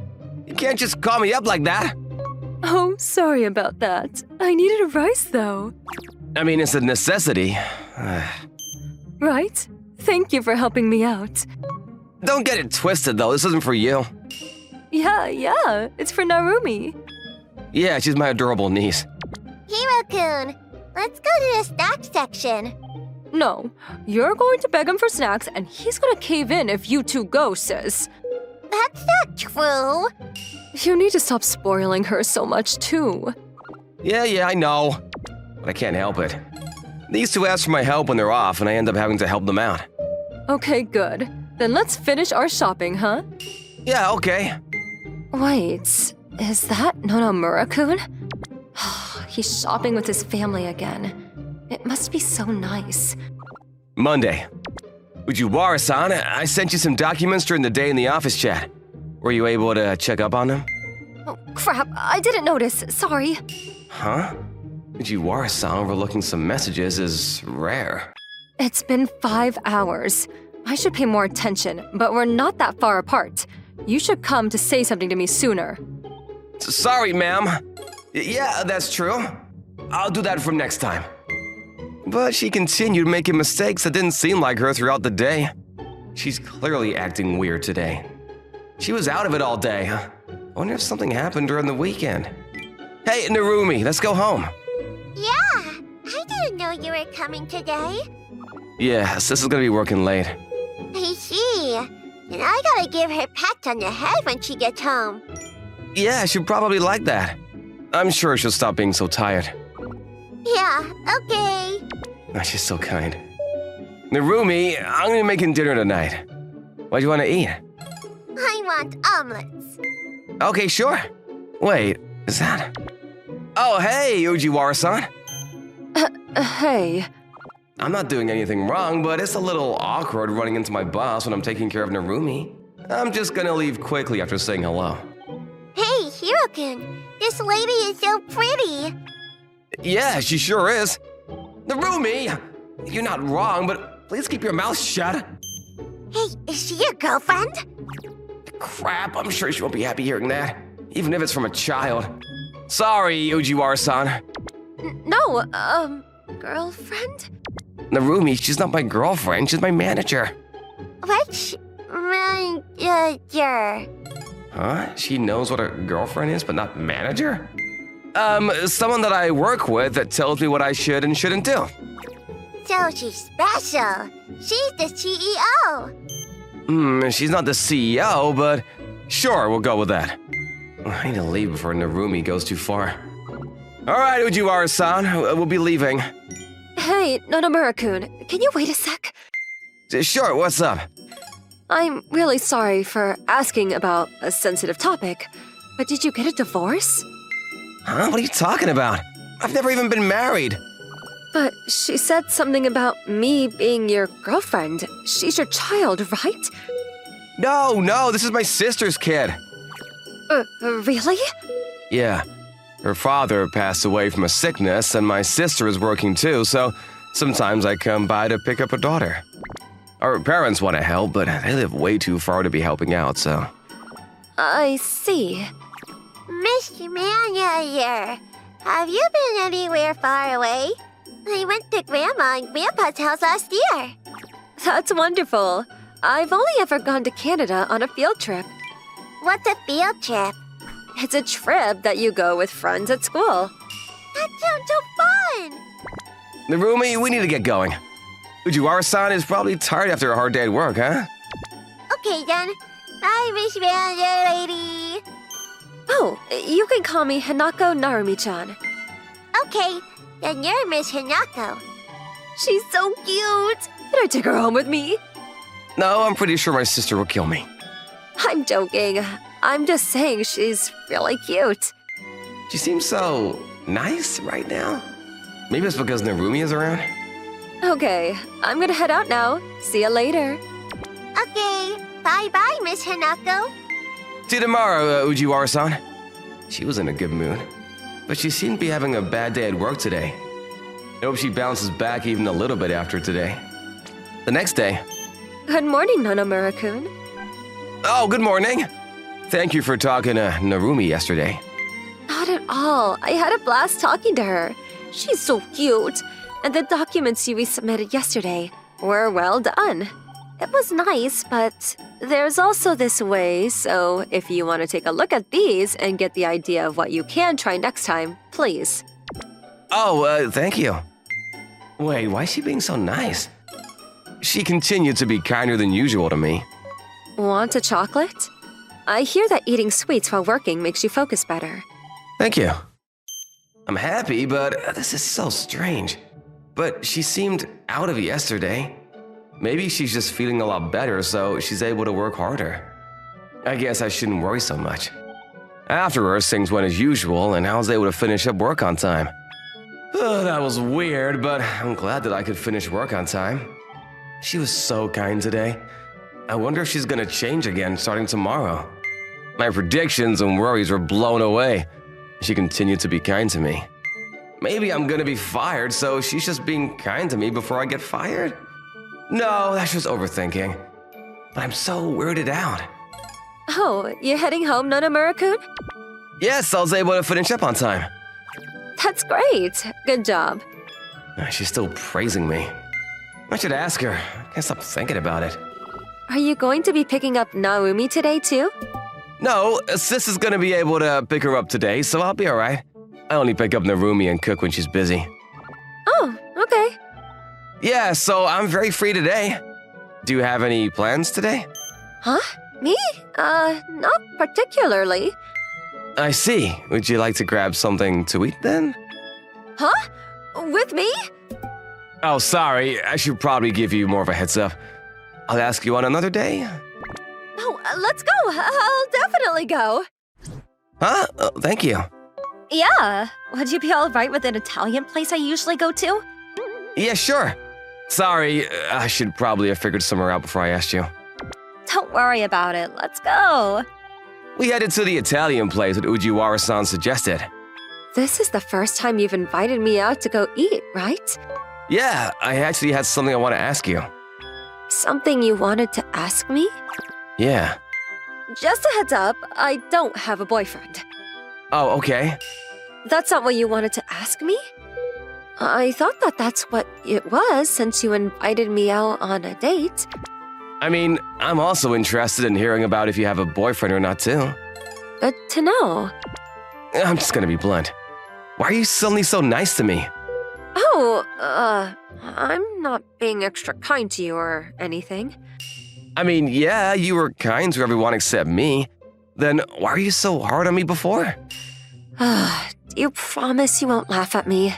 You can't just call me up like that! Oh, sorry about that. I needed a rice, though. I mean, it's a necessity. Right? Thank you for helping me out. Don't get it twisted, though. This isn't for you. Yeah, it's for Narumi. Yeah, she's my adorable niece. Hiro-kun, let's go to the snack section. No, you're going to beg him for snacks, and he's gonna cave in if you two go, sis. That's not true. You need to stop spoiling her so much, too. Yeah, I know. But I can't help it. These two ask for my help when they're off, and I end up having to help them out. Okay, good. Then let's finish our shopping, huh? Yeah, okay. Wait, is that Nonomura-kun? He's shopping with his family again. It must be so nice. Monday. Ujiwara-san, I sent you some documents during the day in the office chat. Were you able to check up on them? Oh, crap, I didn't notice. Sorry. Huh? Ujiwara-san overlooking some messages is rare. It's been 5 hours. I should pay more attention, but we're not that far apart. You should come to say something to me sooner. Sorry, ma'am. Yeah, that's true. I'll do that from next time. But she continued making mistakes that didn't seem like her throughout the day. She's clearly acting weird today. She was out of it all day. I wonder if something happened during the weekend. Hey, Narumi, let's go home. Yeah, I didn't know you were coming today. Yeah, sis is gonna be working late. I see. And I gotta give her pats on the head when she gets home. Yeah, she'll probably like that. I'm sure she'll stop being so tired. Yeah, okay. Oh, she's so kind. Narumi, I'm gonna be making dinner tonight. What do you want to eat? I want omelets. Okay, sure. Wait, is that... Oh, hey, Ujiwara-san. Hey. I'm not doing anything wrong, but it's a little awkward running into my boss when I'm taking care of Narumi. I'm just gonna leave quickly after saying hello. Hey, Hirokin, this lady is so pretty. Yeah, she sure is. Narumi! You're not wrong, but please keep your mouth shut. Hey, is she your girlfriend? Crap, I'm sure she won't be happy hearing that, even if it's from a child. Sorry, Ujiwara-san. No, girlfriend? Narumi, she's not my girlfriend, she's my manager. Which manager? Huh? She knows what a girlfriend is, but not manager? Someone that I work with that tells me what I should and shouldn't do. So she's special. She's the CEO. She's not the CEO, but sure, we'll go with that. I need to leave before Narumi goes too far. All right, Ujiwara-san, we'll be leaving. Hey, Nonomura-kun, can you wait a sec? Sure, what's up? I'm really sorry for asking about a sensitive topic, but did you get a divorce? Huh? What are you talking about? I've never even been married. But she said something about me being your girlfriend. She's your child, right? No, this is my sister's kid. Really? Yeah. Her father passed away from a sickness, and my sister is working too, so sometimes I come by to pick up her daughter. Our parents want to help, but they live way too far to be helping out, so... I see. Mr. Manager, have you been anywhere far away? I went to Grandma and Grandpa's house last year. That's wonderful. I've only ever gone to Canada on a field trip. What's a field trip? It's a trip that you go with friends at school. That sounds so fun! Narumi, we need to get going. Ujiwara-san is probably tired after a hard day at work, huh? Okay then. Bye, Miss Manager Lady. Oh, you can call me Hanako Narumi-chan. Okay, then you're Miss Hanako. She's so cute. Can I take her home with me? No, I'm pretty sure my sister will kill me. I'm joking. I'm just saying she's really cute. She seems so nice right now. Maybe it's because Narumi is around. Okay, I'm gonna head out now. See you later. Okay, bye-bye, Miss Hanako. See you tomorrow, Ujiwara-san. She was in a good mood, but she seemed to be having a bad day at work today. I hope she bounces back even a little bit after today. The next day. Good morning, Nonomura-kun. Oh, good morning. Thank you for talking to Narumi yesterday. Not at all. I had a blast talking to her. She's so cute. And the documents you resubmitted yesterday were well done. It was nice, but there's also this way, so if you want to take a look at these and get the idea of what you can try next time, please. Oh, thank you. Wait, why is she being so nice? She continued to be kinder than usual to me. Want a chocolate? I hear that eating sweets while working makes you focus better. Thank you. I'm happy, but this is so strange. But she seemed out of it yesterday. Maybe she's just feeling a lot better, so she's able to work harder. I guess I shouldn't worry so much. Afterwards, things went as usual, and I was able to finish up work on time. That was weird, but I'm glad that I could finish work on time. She was so kind today. I wonder if she's gonna change again starting tomorrow. My predictions and worries were blown away. She continued to be kind to me. Maybe I'm gonna be fired, so she's just being kind to me before I get fired? No, that's just overthinking. But I'm so weirded out. Oh, you're heading home, Nonomura-kun? Yes, I was able to finish up on time. That's great. Good job. She's still praising me. I should ask her. I can't stop thinking about it. Are you going to be picking up Naomi today, too? No, sis is gonna be able to pick her up today, so I'll be alright. I only pick up Narumi and cook when she's busy. Oh, okay. Yeah, so I'm very free today. Do you have any plans today? Huh? Me? Not particularly. I see. Would you like to grab something to eat then? Huh? With me? Oh, sorry. I should probably give you more of a heads up. I'll ask you on another day. Oh, let's go. I'll definitely go. Huh? Thank you. Yeah. Would you be all right with an Italian place I usually go to? Yeah, sure. Sorry, I should probably have figured somewhere out before I asked you. Don't worry about it. Let's go. We headed to the Italian place that Ujiwara-san suggested. This is the first time you've invited me out to go eat, right? Yeah, I actually had something I want to ask you. Something you wanted to ask me? Yeah. Just a heads up, I don't have a boyfriend. Oh, okay. That's not what you wanted to ask me? I thought that that's what it was since you invited me out on a date. I mean, I'm also interested in hearing about if you have a boyfriend or not, too. Good to know. I'm just gonna be blunt. Why are you suddenly so nice to me? Oh, I'm not being extra kind to you or anything. I mean, yeah, you were kind to everyone except me. Then why are you so hard on me before? Do you promise you won't laugh at me?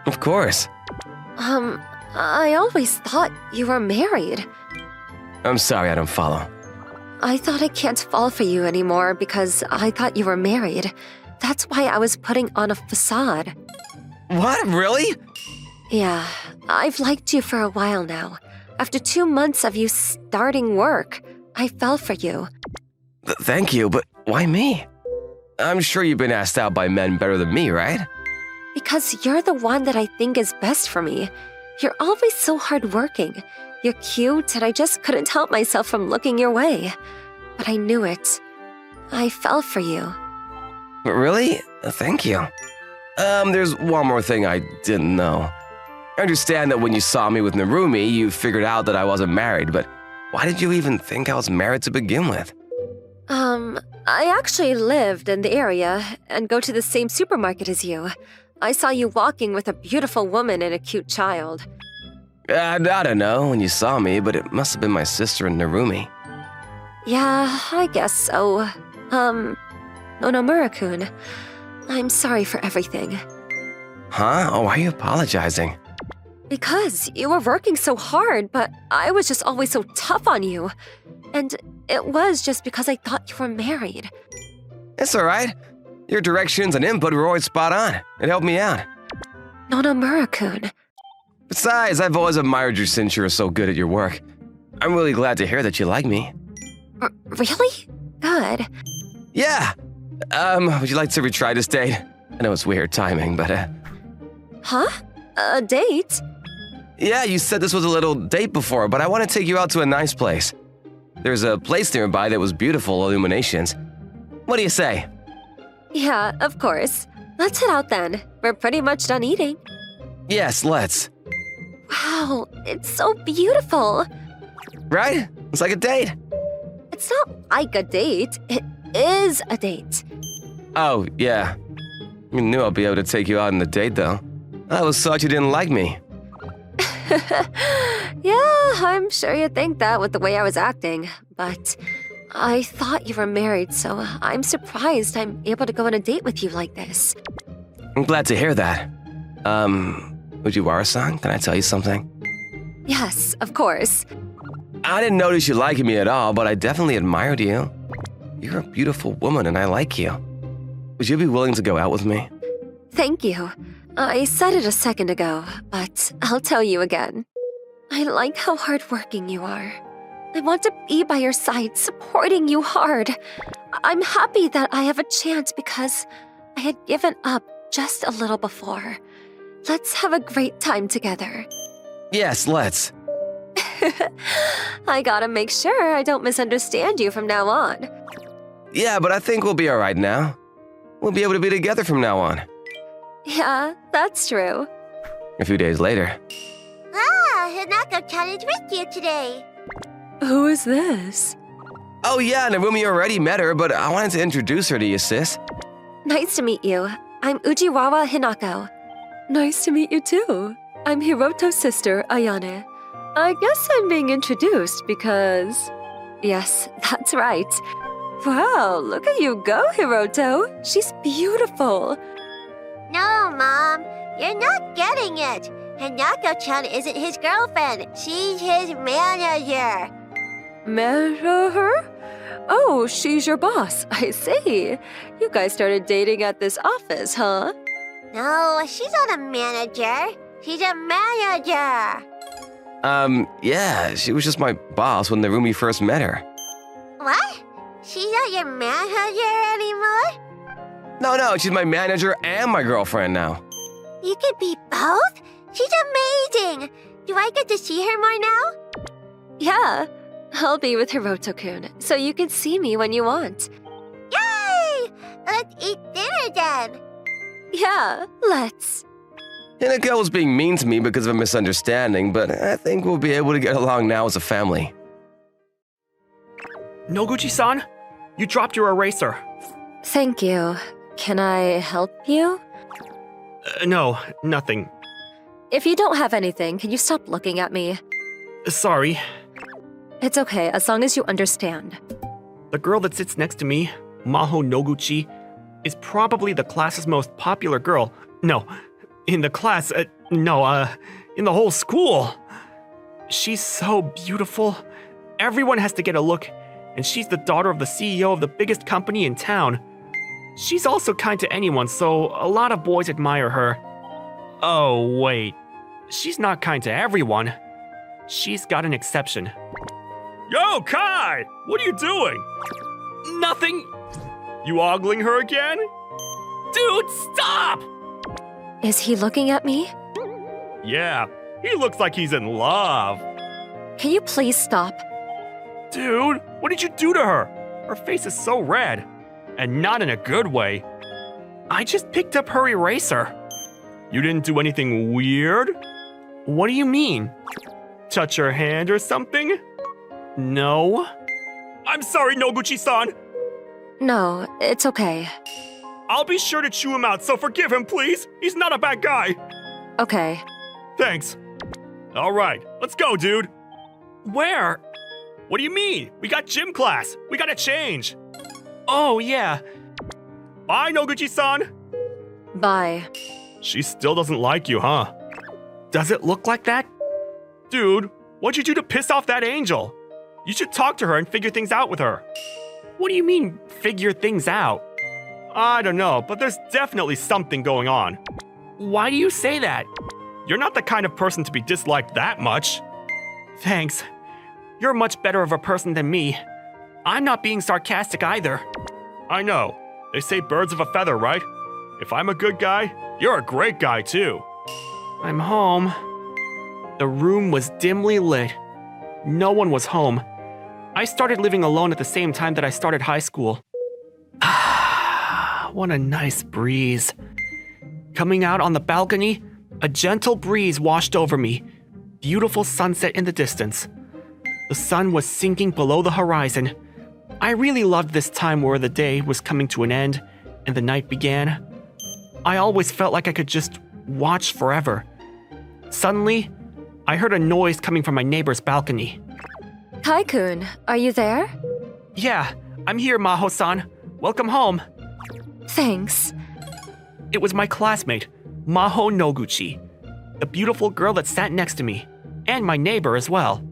Of course. I always thought you were married. I'm sorry I don't follow. I thought I can't fall for you anymore because I thought you were married. That's why I was putting on a facade. What? Really? Yeah, I've liked you for a while now. After 2 months of you starting work, I fell for you. Thank you, but why me? I'm sure you've been asked out by men better than me, right? Because you're the one that I think is best for me. You're always so hardworking. You're cute, and I just couldn't help myself from looking your way. But I knew it. I fell for you. Really? Thank you. There's one more thing I didn't know. I understand that when you saw me with Narumi, you figured out that I wasn't married, but why did you even think I was married to begin with? I actually lived in the area and go to the same supermarket as you. I saw you walking with a beautiful woman and a cute child. I don't know when you saw me, but it must have been my sister and Narumi. Yeah, I guess so. Onomura-kun, I'm sorry for everything. Huh? Oh, why are you apologizing? Because you were working so hard, but I was just always so tough on you. And it was just because I thought you were married. It's alright. Your directions and input were always spot on. It helped me out. Onomura-kun. Besides, I've always admired you since you were so good at your work. I'm really glad to hear that you like me. Really? Good. Yeah. Would you like to retry this date? I know it's weird timing, but Huh? A date? Yeah, you said this was a little date before, but I want to take you out to a nice place. There's a place nearby that was beautiful illuminations. What do you say? Yeah, of course. Let's head out then. We're pretty much done eating. Yes, let's. Wow, it's so beautiful. Right? It's like a date. It's not like a date. It is a date. Oh, yeah. You knew I'd be able to take you out on a date, though. I always thought you didn't like me. Yeah, I'm sure you think that with the way I was acting. But I thought you were married, so I'm surprised I'm able to go on a date with you like this. I'm glad to hear that. Ujiwara-san, can I tell you something? Yes, of course. I didn't notice you liking me at all, but I definitely admired you. You're a beautiful woman and I like you. Would you be willing to go out with me? Thank you. I said it a second ago, but I'll tell you again. I like how hardworking you are. I want to be by your side, supporting you hard. I'm happy that I have a chance because I had given up just a little before. Let's have a great time together. Yes, let's. I gotta make sure I don't misunderstand you from now on. Yeah, but I think we'll be alright now. We'll be able to be together from now on. Yeah, that's true. A few days later. Ah, Hinako chatted with you today. Who is this? Oh yeah, Narumi already met her, but I wanted to introduce her to you, sis. Nice to meet you. I'm Ujiwara Hinako. Nice to meet you too. I'm Hiroto's sister, Ayane. I guess I'm being introduced because... Yes, that's right. Wow, look at you go, Hiroto. She's beautiful. No, Mom, you're not getting it. Hinako-chan isn't his girlfriend. She's his manager. Marry her? Oh, she's your boss. I see. You guys started dating at this office, huh? No, she's not a manager. She's a manager. Yeah, she was just my boss when the roomie first met her. What? She's not your manager anymore? No, she's my manager and my girlfriend now. You could be both? She's amazing. Do I get to see her more now? Yeah, I'll be with Hiroto-kun, so you can see me when you want. Yay! Let's eat dinner then. Yeah, let's. Hinako was being mean to me because of a misunderstanding, but I think we'll be able to get along now as a family. Noguchi-san, you dropped your eraser. Thank you. Can I help you? No, nothing. If you don't have anything, can you stop looking at me? Sorry. It's okay, as long as you understand. The girl that sits next to me, Maho Noguchi, is probably the class's most popular girl. No, in the class, in the whole school. She's so beautiful. Everyone has to get a look, and she's the daughter of the CEO of the biggest company in town. She's also kind to anyone, so a lot of boys admire her. Oh, wait. She's not kind to everyone. She's got an exception. Yo, Kai! What are you doing? Nothing. You ogling her again? Dude, stop! Is he looking at me? Yeah, he looks like he's in love. Can you please stop? Dude, what did you do to her? Her face is so red. And not in a good way. I just picked up her eraser. You didn't do anything weird? What do you mean? Touch her hand or something? No? I'm sorry, Noguchi-san. No, it's okay. I'll be sure to chew him out, so forgive him, please. He's not a bad guy. Okay. Thanks. All right, let's go, dude. Where? What do you mean? We got gym class. We gotta change. Oh, yeah. Bye, Noguchi-san. Bye. She still doesn't like you, huh? Does it look like that? Dude, what'd you do to piss off that angel? You should talk to her and figure things out with her. What do you mean, figure things out? I don't know, but there's definitely something going on. Why do you say that? You're not the kind of person to be disliked that much. Thanks. You're much better of a person than me. I'm not being sarcastic either. I know. They say birds of a feather, right? If I'm a good guy, you're a great guy too. I'm home. The room was dimly lit. No one was home. I started living alone at the same time that I started high school. What a nice breeze. Coming out on the balcony, a gentle breeze washed over me. Beautiful sunset in the distance. The sun was sinking below the horizon. I really loved this time where the day was coming to an end and the night began. I always felt like I could just watch forever. Suddenly, I heard a noise coming from my neighbor's balcony. Kai-kun, are you there? Yeah, I'm here, Maho-san. Welcome home. Thanks. It was my classmate, Maho Noguchi, the beautiful girl that sat next to me, and my neighbor as well.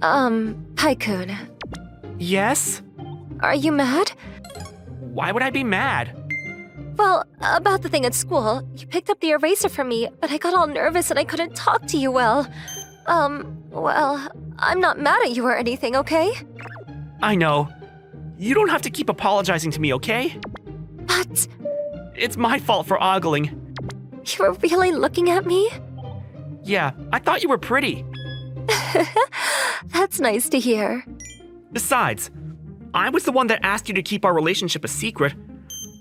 Kai-kun, Yes? are you mad? Why would I be mad? Well, about the thing at school. You picked up the eraser from me, but I got all nervous and I couldn't talk to you well. Well, I'm not mad at you or anything, okay? I know. You don't have to keep apologizing to me, okay? But It's my fault for ogling. you were really looking at me? Yeah, I thought you were pretty. That's nice to hear. Besides, I was the one that asked you to keep our relationship a secret.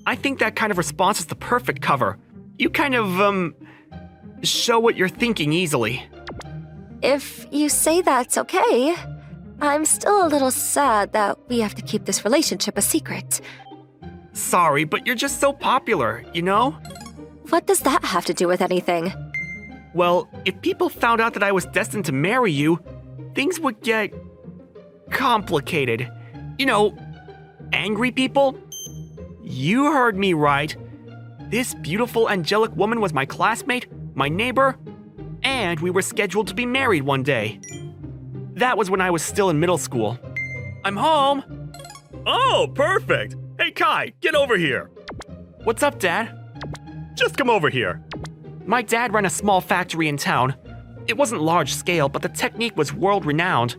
I think that kind of response is the perfect cover. You kind of, show what you're thinking easily. If you say that's okay, I'm still a little sad that we have to keep this relationship a secret. Sorry, but you're just so popular, you know? What does that have to do with anything? Well, if people found out that I was destined to marry you, things would get complicated. You know, angry people? You heard me right. This beautiful angelic woman was my classmate, my neighbor, and we were scheduled to be married one day. That was when I was still in middle school. I'm home. Oh, perfect. Hey, Kai, get over here. What's up, Dad? Just come over here. My dad ran a small factory in town. It wasn't large scale, but the technique was world-renowned.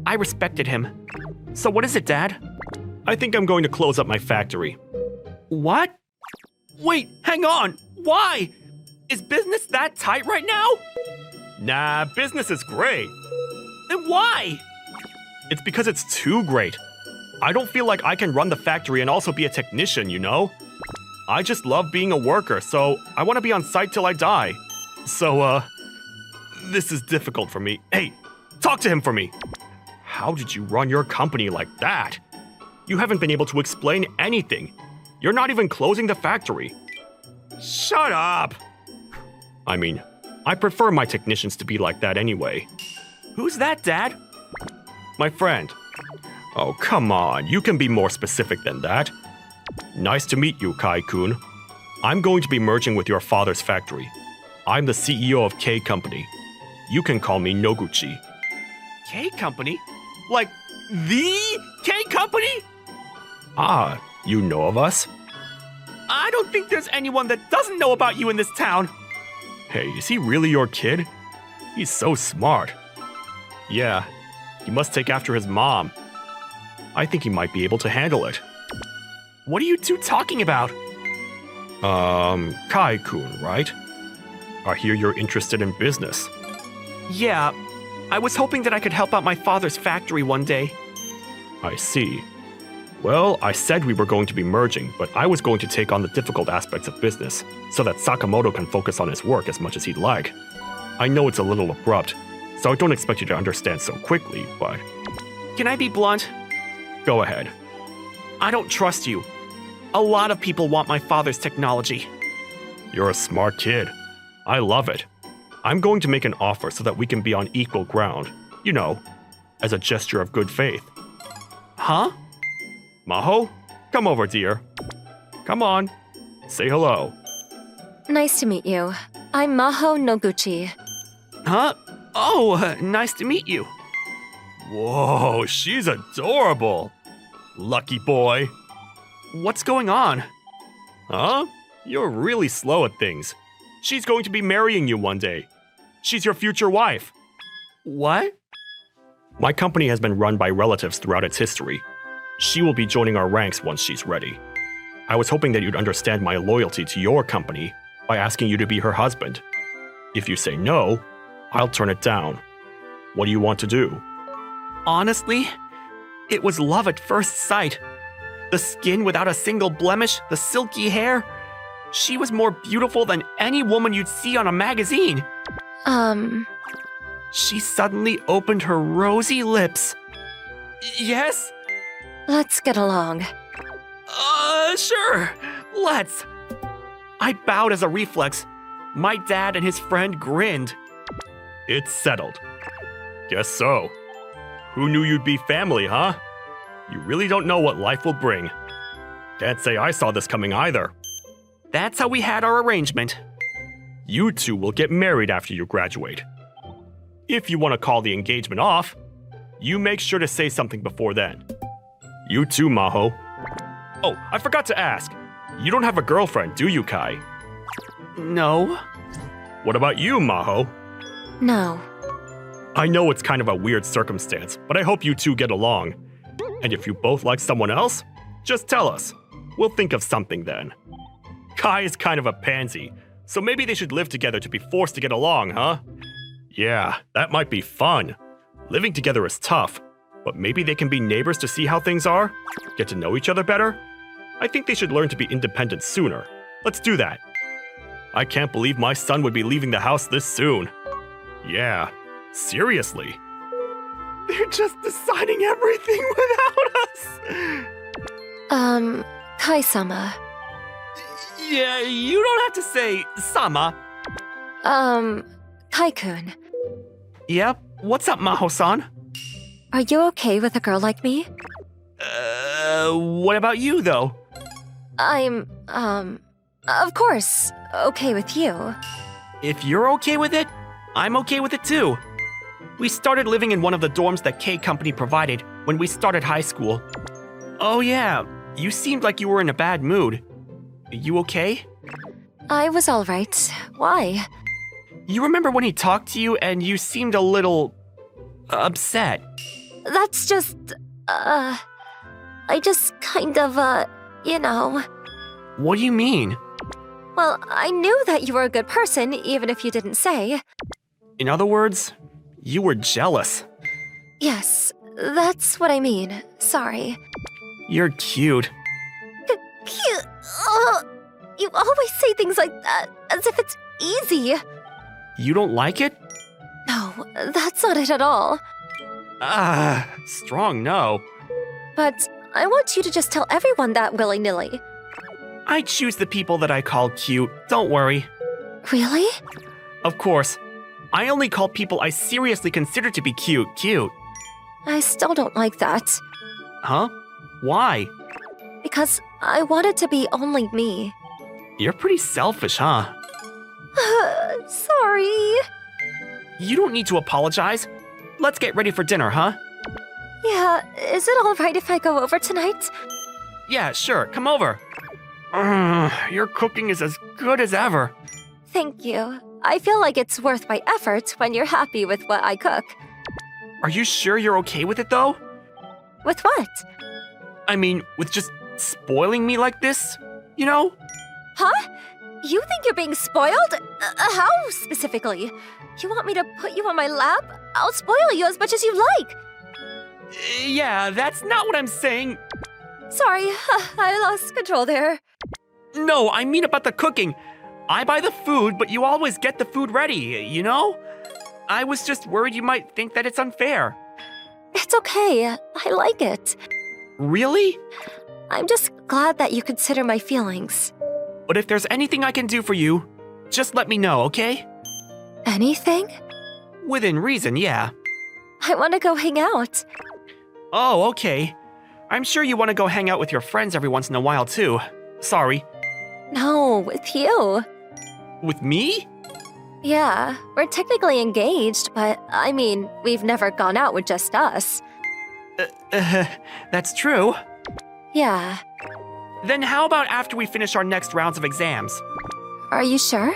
I respected him. So what is it, Dad? I think I'm going to close up my factory. What? Wait, hang on. Why? Is business that tight right now? Nah, business is great. Then why? It's because it's too great. I don't feel like I can run the factory and also be a technician, you know? I just love being a worker, so I want to be on site till I die. So, this is difficult for me. Hey, talk to him for me. How did you run your company like that? You haven't been able to explain anything. You're not even closing the factory. Shut up! I mean, I prefer my technicians to be like that anyway. Who's that, Dad? My friend. Oh, come on, you can be more specific than that. Nice to meet you, Kai-kun. I'm going to be merging with your father's factory. I'm the CEO of K Company. You can call me Noguchi. K Company? Like, the K Company? Ah, you know of us? I don't think there's anyone that doesn't know about you in this town. Hey, is he really your kid? He's so smart. Yeah, he must take after his mom. I think he might be able to handle it. What are you two talking about? Kai-kun, right? I hear you're interested in business. Yeah, I was hoping that I could help out my father's factory one day. I see. Well, I said we were going to be merging, but I was going to take on the difficult aspects of business, so that Sakamoto can focus on his work as much as he'd like. I know it's a little abrupt, so I don't expect you to understand so quickly, but... Can I be blunt? Go ahead. I don't trust you. A lot of people want my father's technology. You're a smart kid. I love it. I'm going to make an offer so that we can be on equal ground. You know, as a gesture of good faith. Huh? Maho, come over, dear. Come on, say hello. Nice to meet you. I'm Maho Noguchi. Huh? Oh, nice to meet you. Whoa, she's adorable. Lucky boy. What's going on? Huh? You're really slow at things. She's going to be marrying you one day. She's your future wife. What? My company has been run by relatives throughout its history. She will be joining our ranks once she's ready. I was hoping that you'd understand my loyalty to your company by asking you to be her husband. If you say no, I'll turn it down. What do you want to do? Honestly, it was love at first sight. The skin without a single blemish, the silky hair. She was more beautiful than any woman you'd see on a magazine. She suddenly opened her rosy lips. Yes? Let's get along. Sure. Let's. I bowed as a reflex. My dad and his friend grinned. It's settled. Guess so. Who knew you'd be family, huh? You really don't know what life will bring. Can't say I saw this coming either. That's how we had our arrangement. You two will get married after you graduate. If you want to call the engagement off, you make sure to say something before then. You too, Maho. Oh, I forgot to ask. You don't have a girlfriend, do you, Kai? No. What about you, Maho? No. I know it's kind of a weird circumstance, but I hope you two get along. And if you both like someone else, just tell us. We'll think of something then. Kai is kind of a pansy, so maybe they should live together to be forced to get along, huh? Yeah, that might be fun. Living together is tough, but maybe they can be neighbors to see how things are? Get to know each other better? I think they should learn to be independent sooner. Let's do that. I can't believe my son would be leaving the house this soon. Yeah, seriously. They're just deciding everything without us. Kai-sama. Yeah, you don't have to say Sama. Kai-kun. Yep, what's up, Maho-san? Are you okay with a girl like me? What about you, though? I'm, of course, okay with you. If you're okay with it, I'm okay with it too. We started living in one of the dorms that K Company provided when we started high school. Oh yeah, you seemed like you were in a bad mood. You okay? I was alright. Why? You remember when he talked to you and you seemed a little upset? That's just, I just kind of, you know. What do you mean? Well, I knew that you were a good person, even if you didn't say. In other words, you were jealous. Yes, that's what I mean. Sorry. You're cute. Cute. Oh, you always say things like that, as if it's easy. You don't like it? No, that's not it at all. Strong no. But I want you to just tell everyone that willy-nilly. I choose the people that I call cute, don't worry. Really? Of course. I only call people I seriously consider to be cute. I still don't like that. Huh? Why? Because I want it to be only me. You're pretty selfish, huh? Sorry. You don't need to apologize. Let's get ready for dinner, huh? Yeah, is it alright if I go over tonight? Yeah, sure, come over. Your cooking is as good as ever. Thank you. I feel like it's worth my effort when you're happy with what I cook. Are you sure you're okay with it, though? With what? I mean, with just spoiling me like this, you know? Huh? You think you're being spoiled? How specifically? You want me to put you on my lap? I'll spoil you as much as you like. Yeah, that's not what I'm saying. Sorry, I lost control there. No, I mean about the cooking. I buy the food, but you always get the food ready, you know? I was just worried you might think that it's unfair. It's okay. I like it. Really? I'm just glad that you consider my feelings. But if there's anything I can do for you, just let me know, okay? Anything? Within reason, yeah. I want to go hang out. Oh, okay. I'm sure you want to go hang out with your friends every once in a while, too. Sorry. No, with you. With me? Yeah, we're technically engaged, but I mean, we've never gone out with just us. That's true. Yeah. Then how about after we finish our next rounds of exams? Are you sure?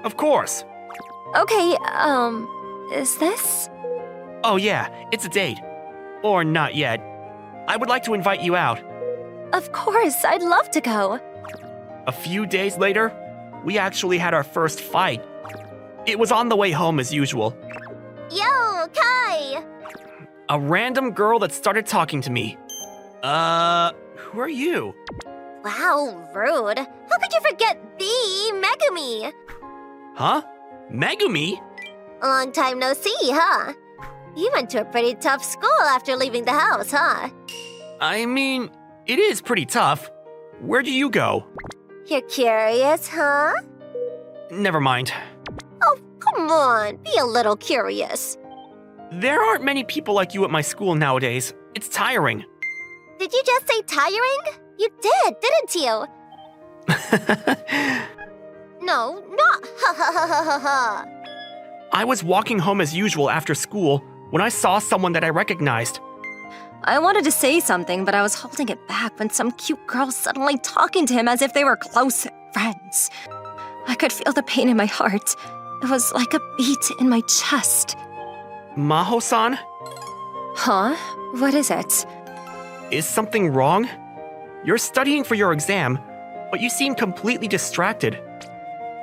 Of course. Okay, is this? Oh yeah, it's a date. Or not yet. I would like to invite you out. Of course, I'd love to go. A few days later, we actually had our first fight. It was on the way home as usual. Yo, Kai! A random girl that started talking to me. Who are you? Wow, rude. How could you forget the Megumi? Huh? Megumi? Long time no see, huh? You went to a pretty tough school after leaving the house, huh? I mean, it is pretty tough. Where do you go? You're curious, huh? Never mind. Oh, come on, be a little curious. There aren't many people like you at my school nowadays. It's tiring. Did you just say tiring? You did, didn't you? No, not ha ha ha ha ha ha. I was walking home as usual after school when I saw someone that I recognized. I wanted to say something, but I was holding it back when some cute girl suddenly talking to him as if they were close friends. I could feel the pain in my heart. It was like a beat in my chest. Maho-san? Huh? What is it? Is something wrong? You're studying for your exam, but you seem completely distracted.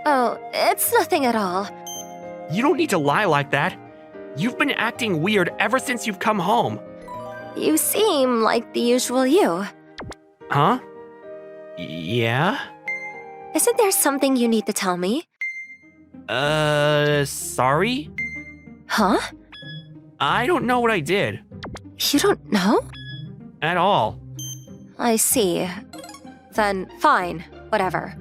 Oh, it's nothing at all. You don't need to lie like that. You've been acting weird ever since you've come home. You seem like the usual you. Huh? Yeah? Isn't there something you need to tell me? Sorry? Huh? I don't know what I did. You don't know? At all. I see. then fine, whatever.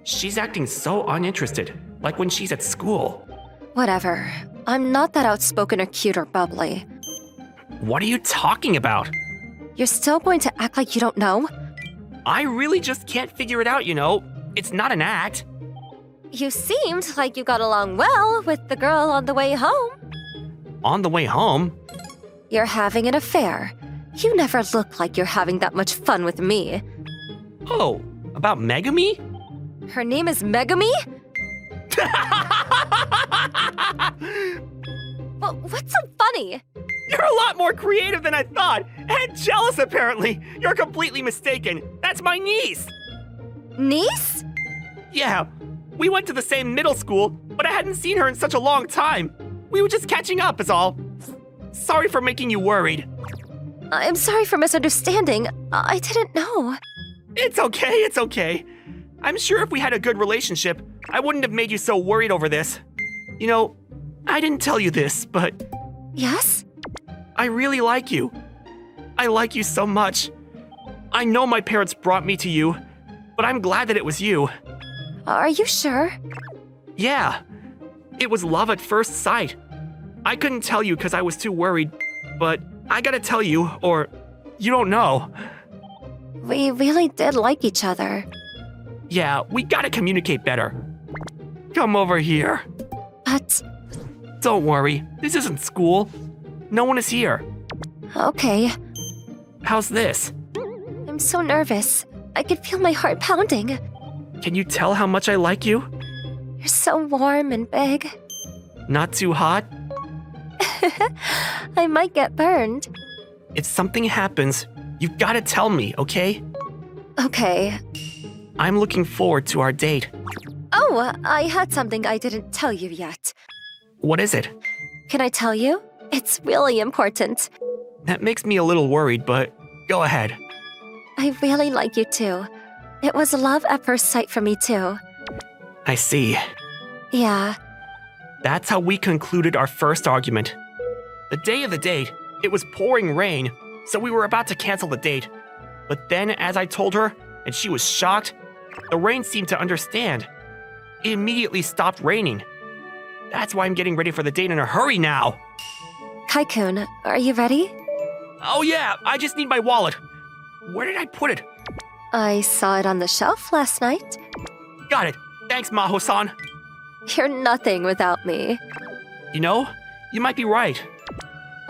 She's acting so uninterested, like when she's at school. Whatever. I'm not that outspoken or cute or bubbly. What are you talking about? You're still going to act like you don't know? I really just can't figure it out, you know. It's not an act. You seemed like you got along well with the girl on the way home. On the way home? You're having an affair. You never look like you're having that much fun with me. Oh, about Megami? Her name is Megami? Well, what's so funny? You're a lot more creative than I thought, and jealous apparently. You're completely mistaken. That's my niece. Niece? Yeah, we went to the same middle school, but I hadn't seen her in such a long time. We were just catching up is all. Sorry for making you worried. I'm sorry for misunderstanding. I didn't know. It's okay. I'm sure if we had a good relationship, I wouldn't have made you so worried over this. You know, I didn't tell you this, but Yes? I really like you. I like you so much. I know my parents brought me to you, but I'm glad that it was you. Are you sure? Yeah, it was love at first sight. I couldn't tell you because I was too worried, but I gotta tell you, or you don't know. We really did like each other. Yeah, we gotta communicate better. Come over here. But, Don't worry, this isn't school. No one is here. okay. How's this? I'm so nervous. I could feel my heart pounding. Can you tell how much I like you? You're so warm and big. Not too hot? I might get burned. If something happens, you've gotta tell me, okay? Okay. I'm looking forward to our date. Oh, I had something I didn't tell you yet. What is it? Can I tell you? It's really important. That makes me a little worried, but go ahead. I really like you too. It was love at first sight for me too. I see. Yeah. That's how we concluded our first argument. The day of the date, it was pouring rain, so we were about to cancel the date. But then, as I told her, and she was shocked, the rain seemed to understand. It immediately stopped raining. That's why I'm getting ready for the date in a hurry now. Kai-kun, are you ready? Oh yeah, I just need my wallet. Where did I put it? I saw it on the shelf last night. Got it. Thanks, Maho-san. You're nothing without me. You know, you might be right.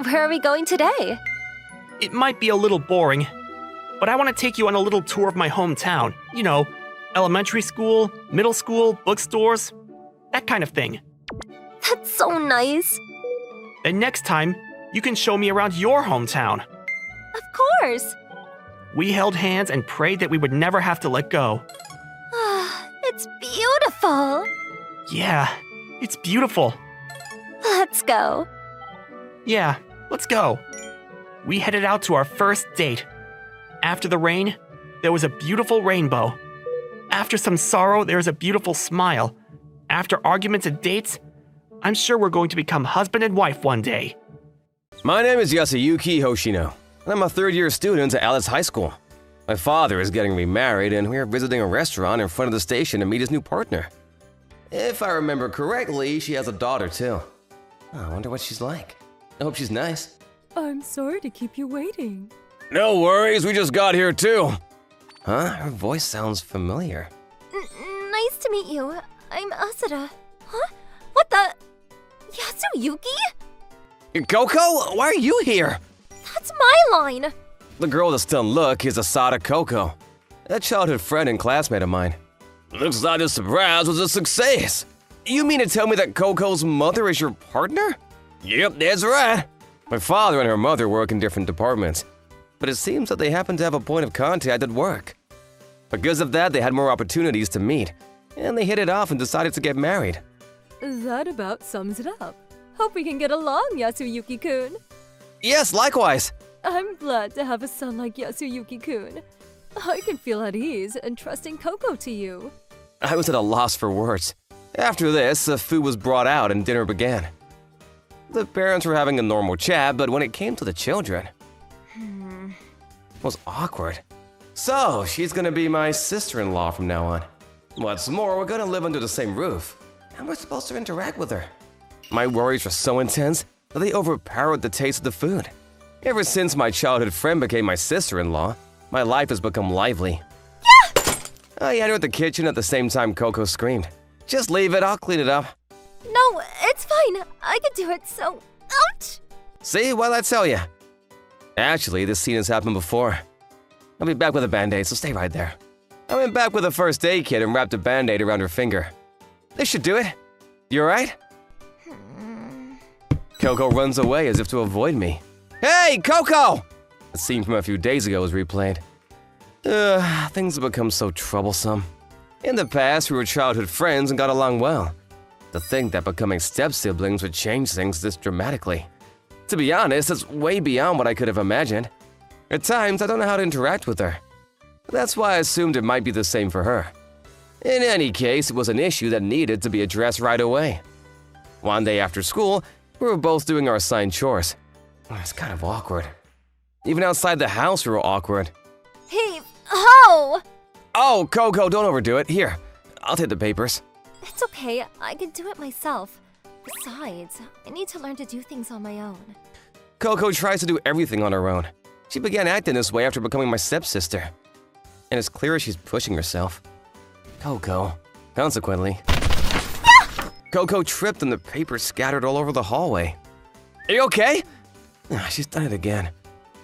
Where are we going today? It might be a little boring, but I want to take you on a little tour of my hometown. You know, elementary school, middle school, bookstores, that kind of thing. That's so nice. Then next time, you can show me around your hometown. Of course. We held hands and prayed that we would never have to let go. It's beautiful. Yeah, it's beautiful. Let's go. Yeah, let's go. We headed out to our first date. After the rain, there was a beautiful rainbow. After some sorrow, there is a beautiful smile. After arguments and dates, I'm sure we're going to become husband and wife one day. My name is Yasuyuki Hoshino, and I'm a third-year student at Alice High School. My father is getting remarried, and we are visiting a restaurant in front of the station to meet his new partner. If I remember correctly, she has a daughter, too. I wonder what she's like. I hope she's nice. I'm sorry to keep you waiting. No worries, we just got here, too. Huh? Her voice sounds familiar. Nice to meet you. I'm Asura. Huh? What the? Yasuyuki? Coco, why are you here? That's my line. The girl that doesn't look is Asada Coco, a childhood friend and classmate of mine. Looks like this surprise was a success. You mean to tell me that Coco's mother is your partner? Yep, that's right. My father and her mother work in different departments, but it seems that they happen to have a point of contact at work. Because of that, they had more opportunities to meet, and they hit it off and decided to get married. That about sums it up. Hope we can get along, Yasuyuki-kun. Yes, likewise. I'm glad to have a son like Yasuyuki-kun. I can feel at ease entrusting Coco to you. I was at a loss for words. After this, the food was brought out and dinner began. The parents were having a normal chat, but when it came to the children, it was awkward. So, she's gonna be my sister-in-law from now on. What's more, we're gonna live under the same roof. How am I supposed to interact with her? My worries were so intense that they overpowered the taste of the food. Ever since my childhood friend became my sister-in-law, my life has become lively. Yeah! I entered the kitchen at the same time Coco screamed. Just leave it, I'll clean it up. No, it's fine. I can do it, so... Ouch! See, what'd I tell you? Actually, this scene has happened before. I'll be back with a band-aid, so stay right there. I went back with a first aid kit and wrapped a band-aid around her finger. This should do it. You alright? Coco runs away as if to avoid me. Hey, Coco! The scene from a few days ago was replayed. Things have become so troublesome. In the past, we were childhood friends and got along well. To think that becoming step-siblings would change things this dramatically. To be honest, it's way beyond what I could have imagined. At times, I don't know how to interact with her. That's why I assumed it might be the same for her. In any case, it was an issue that needed to be addressed right away. One day after school, we were both doing our assigned chores. It's kind of awkward. Even outside the house, we were awkward. Hey, ho! Oh, Coco, don't overdo it. Here, I'll take the papers. It's okay, I can do it myself. Besides, I need to learn to do things on my own. Coco tries to do everything on her own. She began acting this way after becoming my stepsister. And it's clear she's pushing herself. Coco. Consequently, Coco tripped and the paper scattered all over the hallway. Are you okay? She's done it again.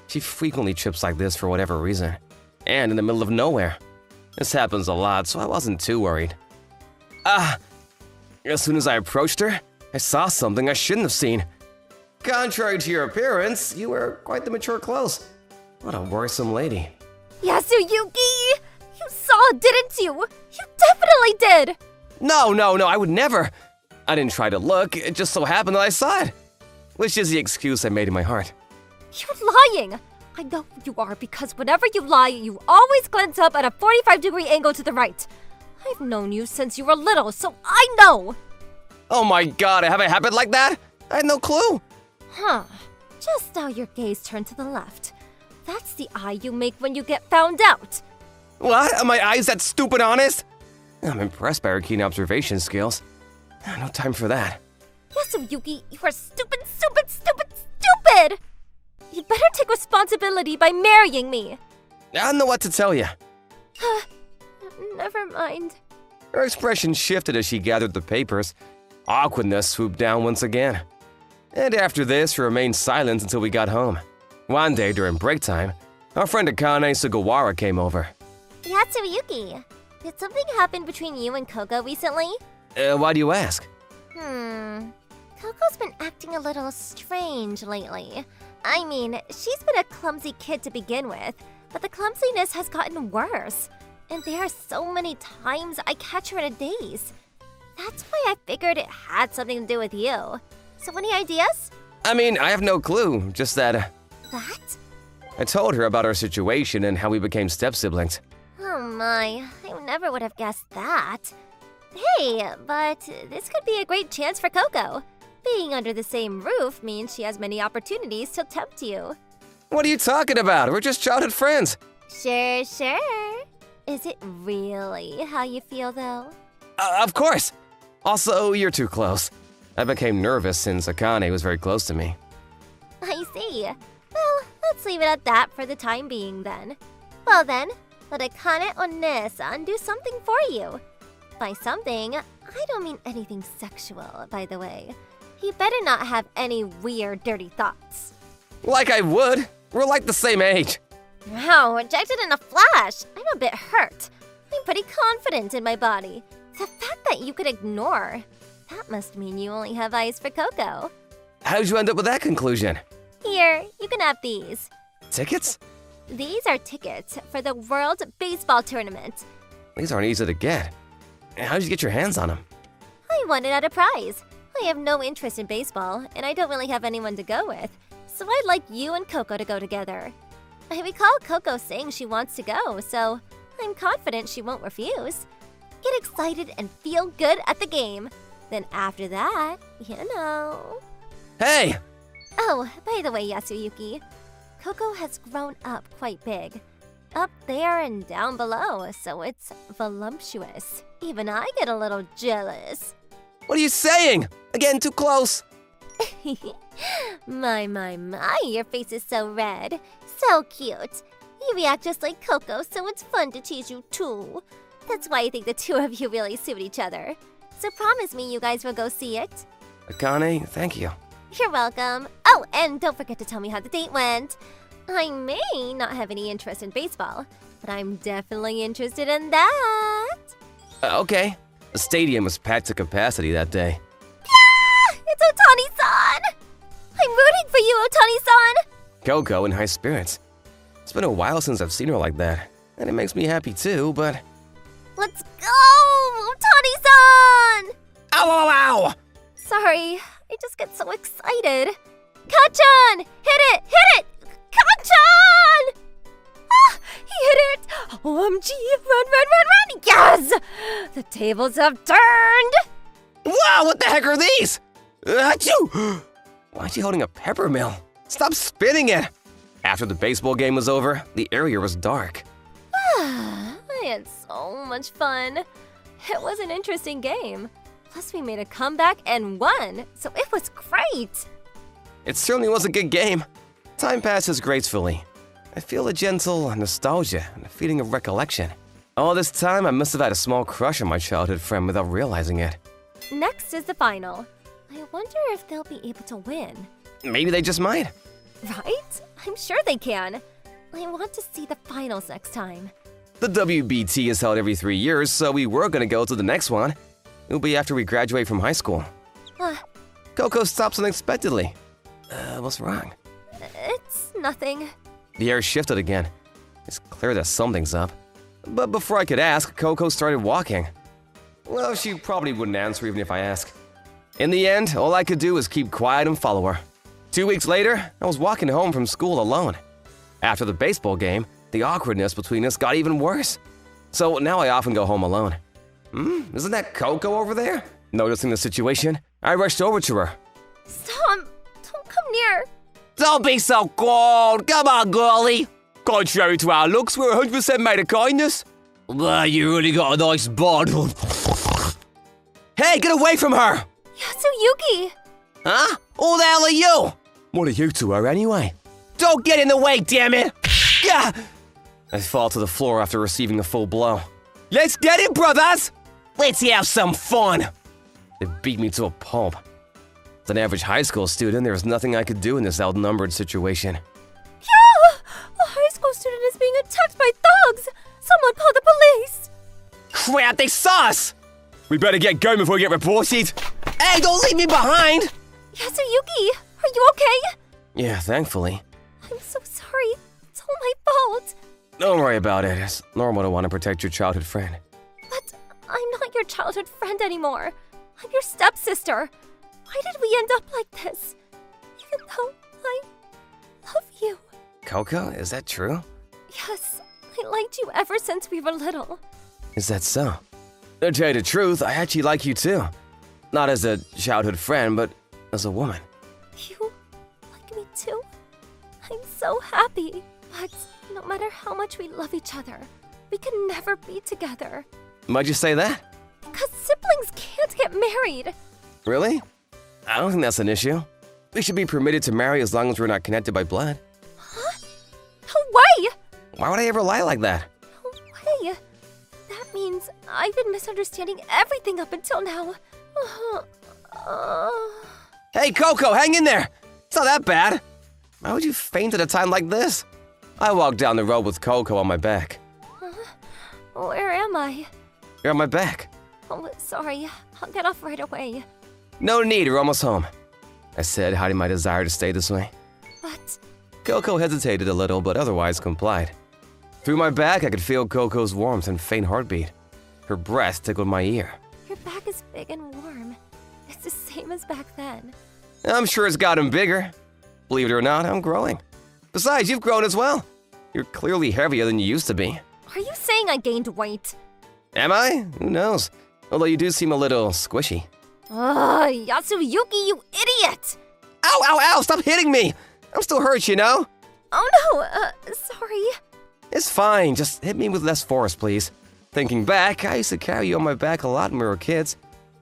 She frequently trips like this for whatever reason. And in the middle of nowhere. This happens a lot, so I wasn't too worried. As soon as I approached her, I saw something I shouldn't have seen. Contrary to your appearance, you wear quite the mature clothes. What a worrisome lady. Yasuyuki! You saw, didn't you? You definitely did! No, I would never. I didn't try to look, it just so happened that I saw it. Which is the excuse I made in my heart. You're lying! I know who you are because whenever you lie, you always glance up at a 45-degree angle to the right. I've known you since you were little, so I know! Oh my god, I have a habit like that? I had no clue. Huh. Just now your gaze turned to the left. That's the eye you make when you get found out. What? Are my eyes that stupid honest? I'm impressed by her keen observation skills. No time for that. Yasuyuki, you are stupid! You better take responsibility by marrying me. I don't know what to tell you. Never mind. Her expression shifted as she gathered the papers. Awkwardness swooped down once again. And after this, she remained silent until we got home. One day during break time, our friend Akane Sugawara came over. Yatsuyuki, did something happen between you and Coco recently? Why do you ask? Coco's been acting a little strange lately. I mean, she's been a clumsy kid to begin with, but the clumsiness has gotten worse. And there are so many times I catch her in a daze. That's why I figured it had something to do with you. So any ideas? I mean, I have no clue, just that... That? I told her about our situation and how we became step-siblings. Oh my, I never would have guessed that. Hey, but this could be a great chance for Coco. Being under the same roof means she has many opportunities to tempt you. What are you talking about? We're just childhood friends. Sure. Is it really how you feel, though? Of course. Also, you're too close. I became nervous since Akane was very close to me. I see. Well, let's leave it at that for the time being, then. Well then, let Akane One-san do something for you. By something, I don't mean anything sexual, by the way. You better not have any weird, dirty thoughts. Like I would. We're like the same age. Wow, rejected in a flash. I'm a bit hurt. I'm pretty confident in my body. The fact that you could ignore, that must mean you only have eyes for Coco. How'd you end up with that conclusion? Here, you can have these. Tickets? These are tickets for the World Baseball Tournament. These aren't easy to get. How'd you get your hands on them? I won it at a prize. I have no interest in baseball, and I don't really have anyone to go with, so I'd like you and Coco to go together. I recall Coco saying she wants to go, so I'm confident she won't refuse. Get excited and feel good at the game. Then after that, you know. up there and down below, so it's voluptuous. Even I get a little jealous. What are you saying? I'm getting too close. My, your face is so red. So cute. You react just like Coco, so it's fun to tease you too. That's why I think the two of you really suit each other. So promise me you guys will go see it. Akane, thank you. You're welcome. Oh, and don't forget to tell me how the date went. I may not have any interest in baseball, but I'm definitely interested in that. Okay. The stadium was packed to capacity that day. Yeah! It's Otani-san! I'm rooting for you, Otani-san! Coco in high spirits. It's been a while since I've seen her like that, and it makes me happy too, but... Let's go, Otani-san! Ow, ow, ow! Sorry, I just get so excited. Kachan! Hit it! Hit it! Kachan! Ah, he hit it! OMG! Run! Yes! The tables have turned! Wow, what the heck are these? Achoo! Why is she holding a pepper mill? Stop spinning it! After the baseball game was over, the area was dark. I had so much fun. It was an interesting game. Plus, we made a comeback and won, so it was great. It certainly was a good game. Time passes gracefully. I feel a gentle nostalgia and a feeling of recollection. All this time, I must have had a small crush on my childhood friend without realizing it. Next is the final. I wonder if they'll be able to win. Maybe they just might. Right? I'm sure they can. I want to see the finals next time. The WBT is held every 3 years, so we were gonna go to the next one. It'll be after we graduate from high school. Coco stops unexpectedly. What's wrong? It's nothing. The air shifted again. It's clear that something's up. But before I could ask, Coco started walking. Well, she probably wouldn't answer even if I asked. In the end, all I could do was keep quiet and follow her. 2 weeks later, I was walking home from school alone. After the baseball game, the awkwardness between us got even worse. So now I often go home alone. Isn't that Coco over there? Noticing the situation, I rushed over to her. Stop! Don't come near! Don't be so cold! Come on, girlie! Contrary to our looks, we're 100% made of kindness. Well, you really got a nice bod. Hey, get away from her! Yasuyuki! Huh? Who the hell are you? What are you to her anyway? Don't get in the way, damn it! Yeah! I fall to the floor after receiving a full blow. Let's get it, brothers! Let's have some fun! They beat me to a pulp. As an average high school student, there was nothing I could do in this outnumbered situation. Yeah! A high school student is being attacked by thugs! Someone call the police! Crap, they saw us! We better get going before we get reported. Hey, don't leave me behind! Yasuyuki, are you okay? Yeah, thankfully. I'm so sorry. It's all my fault. Don't worry about it. It's normal to want to protect your childhood friend. But I'm not your childhood friend anymore. I'm your stepsister. Why did we end up like this? Even though I love you. Coco, is that true? Yes, I liked you ever since we were little. Is that so? To tell you the truth, I actually like you too. Not as a childhood friend, but as a woman. You like me too? I'm so happy. But no matter how much we love each other, we can never be together. Why'd you say that? Because siblings can't get married. Really? I don't think that's an issue. We should be permitted to marry as long as we're not connected by blood. Huh? No way! Why would I ever lie like that? No way! That means I've been misunderstanding everything up until now. Hey, Coco, hang in there! It's not that bad. Why would you faint at a time like this? I walked down the road with Coco on my back. Where am I? You're on my back. Oh, sorry. I'll get off right away. No need, we're almost home. I said, hiding my desire to stay this way. But... Coco hesitated a little, but otherwise complied. Through my back, I could feel Coco's warmth and faint heartbeat. Her breath tickled my ear. Your back is big and warm. It's the same as back then. I'm sure it's gotten bigger. Believe it or not, I'm growing. Besides, you've grown as well. You're clearly heavier than you used to be. Are you saying I gained weight? Am I? Who knows? Although you do seem a little squishy. Yasuyuki, you idiot! Ow, ow, ow! Stop hitting me! I'm still hurt, you know? Oh no, sorry. It's fine, just hit me with less force, please. Thinking back, I used to carry you on my back a lot when we were kids.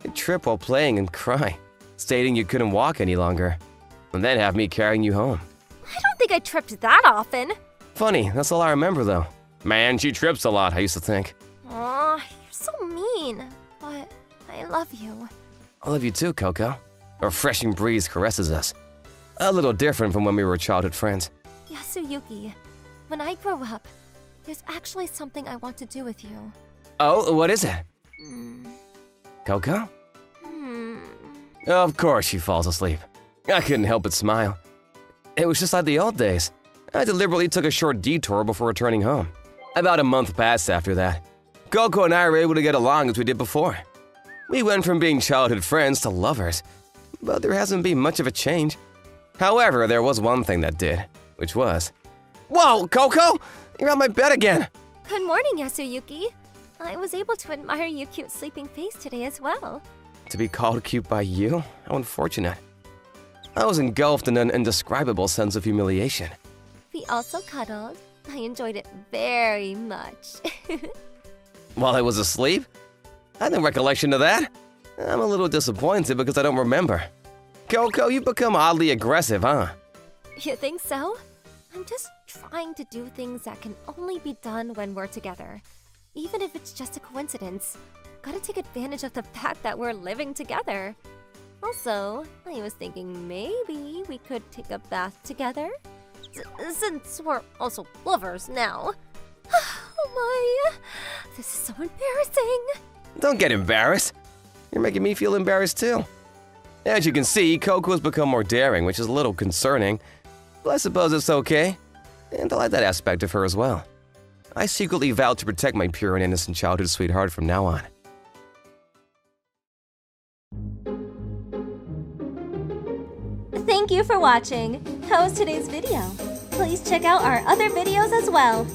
You'd trip while playing and cry, stating you couldn't walk any longer, and then have me carrying you home. I don't think I tripped that often. Funny, that's all I remember though. Man, she trips a lot, I used to think. Aw, you're so mean. But I love you. I love you too, Coco. A refreshing breeze caresses us. A little different from when we were childhood friends. Yasuyuki, when I grow up, there's actually something I want to do with you. Oh, what is it? Hmm. Coco? Of course she falls asleep. I couldn't help but smile. It was just like the old days. I deliberately took a short detour before returning home. About a month passed after that. Coco and I were able to get along as we did before. We went from being childhood friends to lovers, but there hasn't been much of a change. However, there was one thing that did, which was… Whoa, Coco! You're on my bed again! Good morning, Yasuyuki. I was able to admire your cute sleeping face today as well. To be called cute by you? How unfortunate. I was engulfed in an indescribable sense of humiliation. We also cuddled. I enjoyed it very much. While I was asleep? I had no recollection of that. I'm a little disappointed because I don't remember. Coco, you've become oddly aggressive, huh? You think so? I'm just trying to do things that can only be done when we're together. Even if it's just a coincidence. Gotta take advantage of the fact that we're living together. Also, I was thinking maybe we could take a bath together? Since we're also lovers now. Oh my, this is so embarrassing. Don't get embarrassed. You're making me feel embarrassed too. As you can see, Coco has become more daring, which is a little concerning, but I suppose it's okay. And I like that aspect of her as well. I secretly vowed to protect my pure and innocent childhood sweetheart from now on. Thank you for watching. How was today's video? Please check out our other videos as well.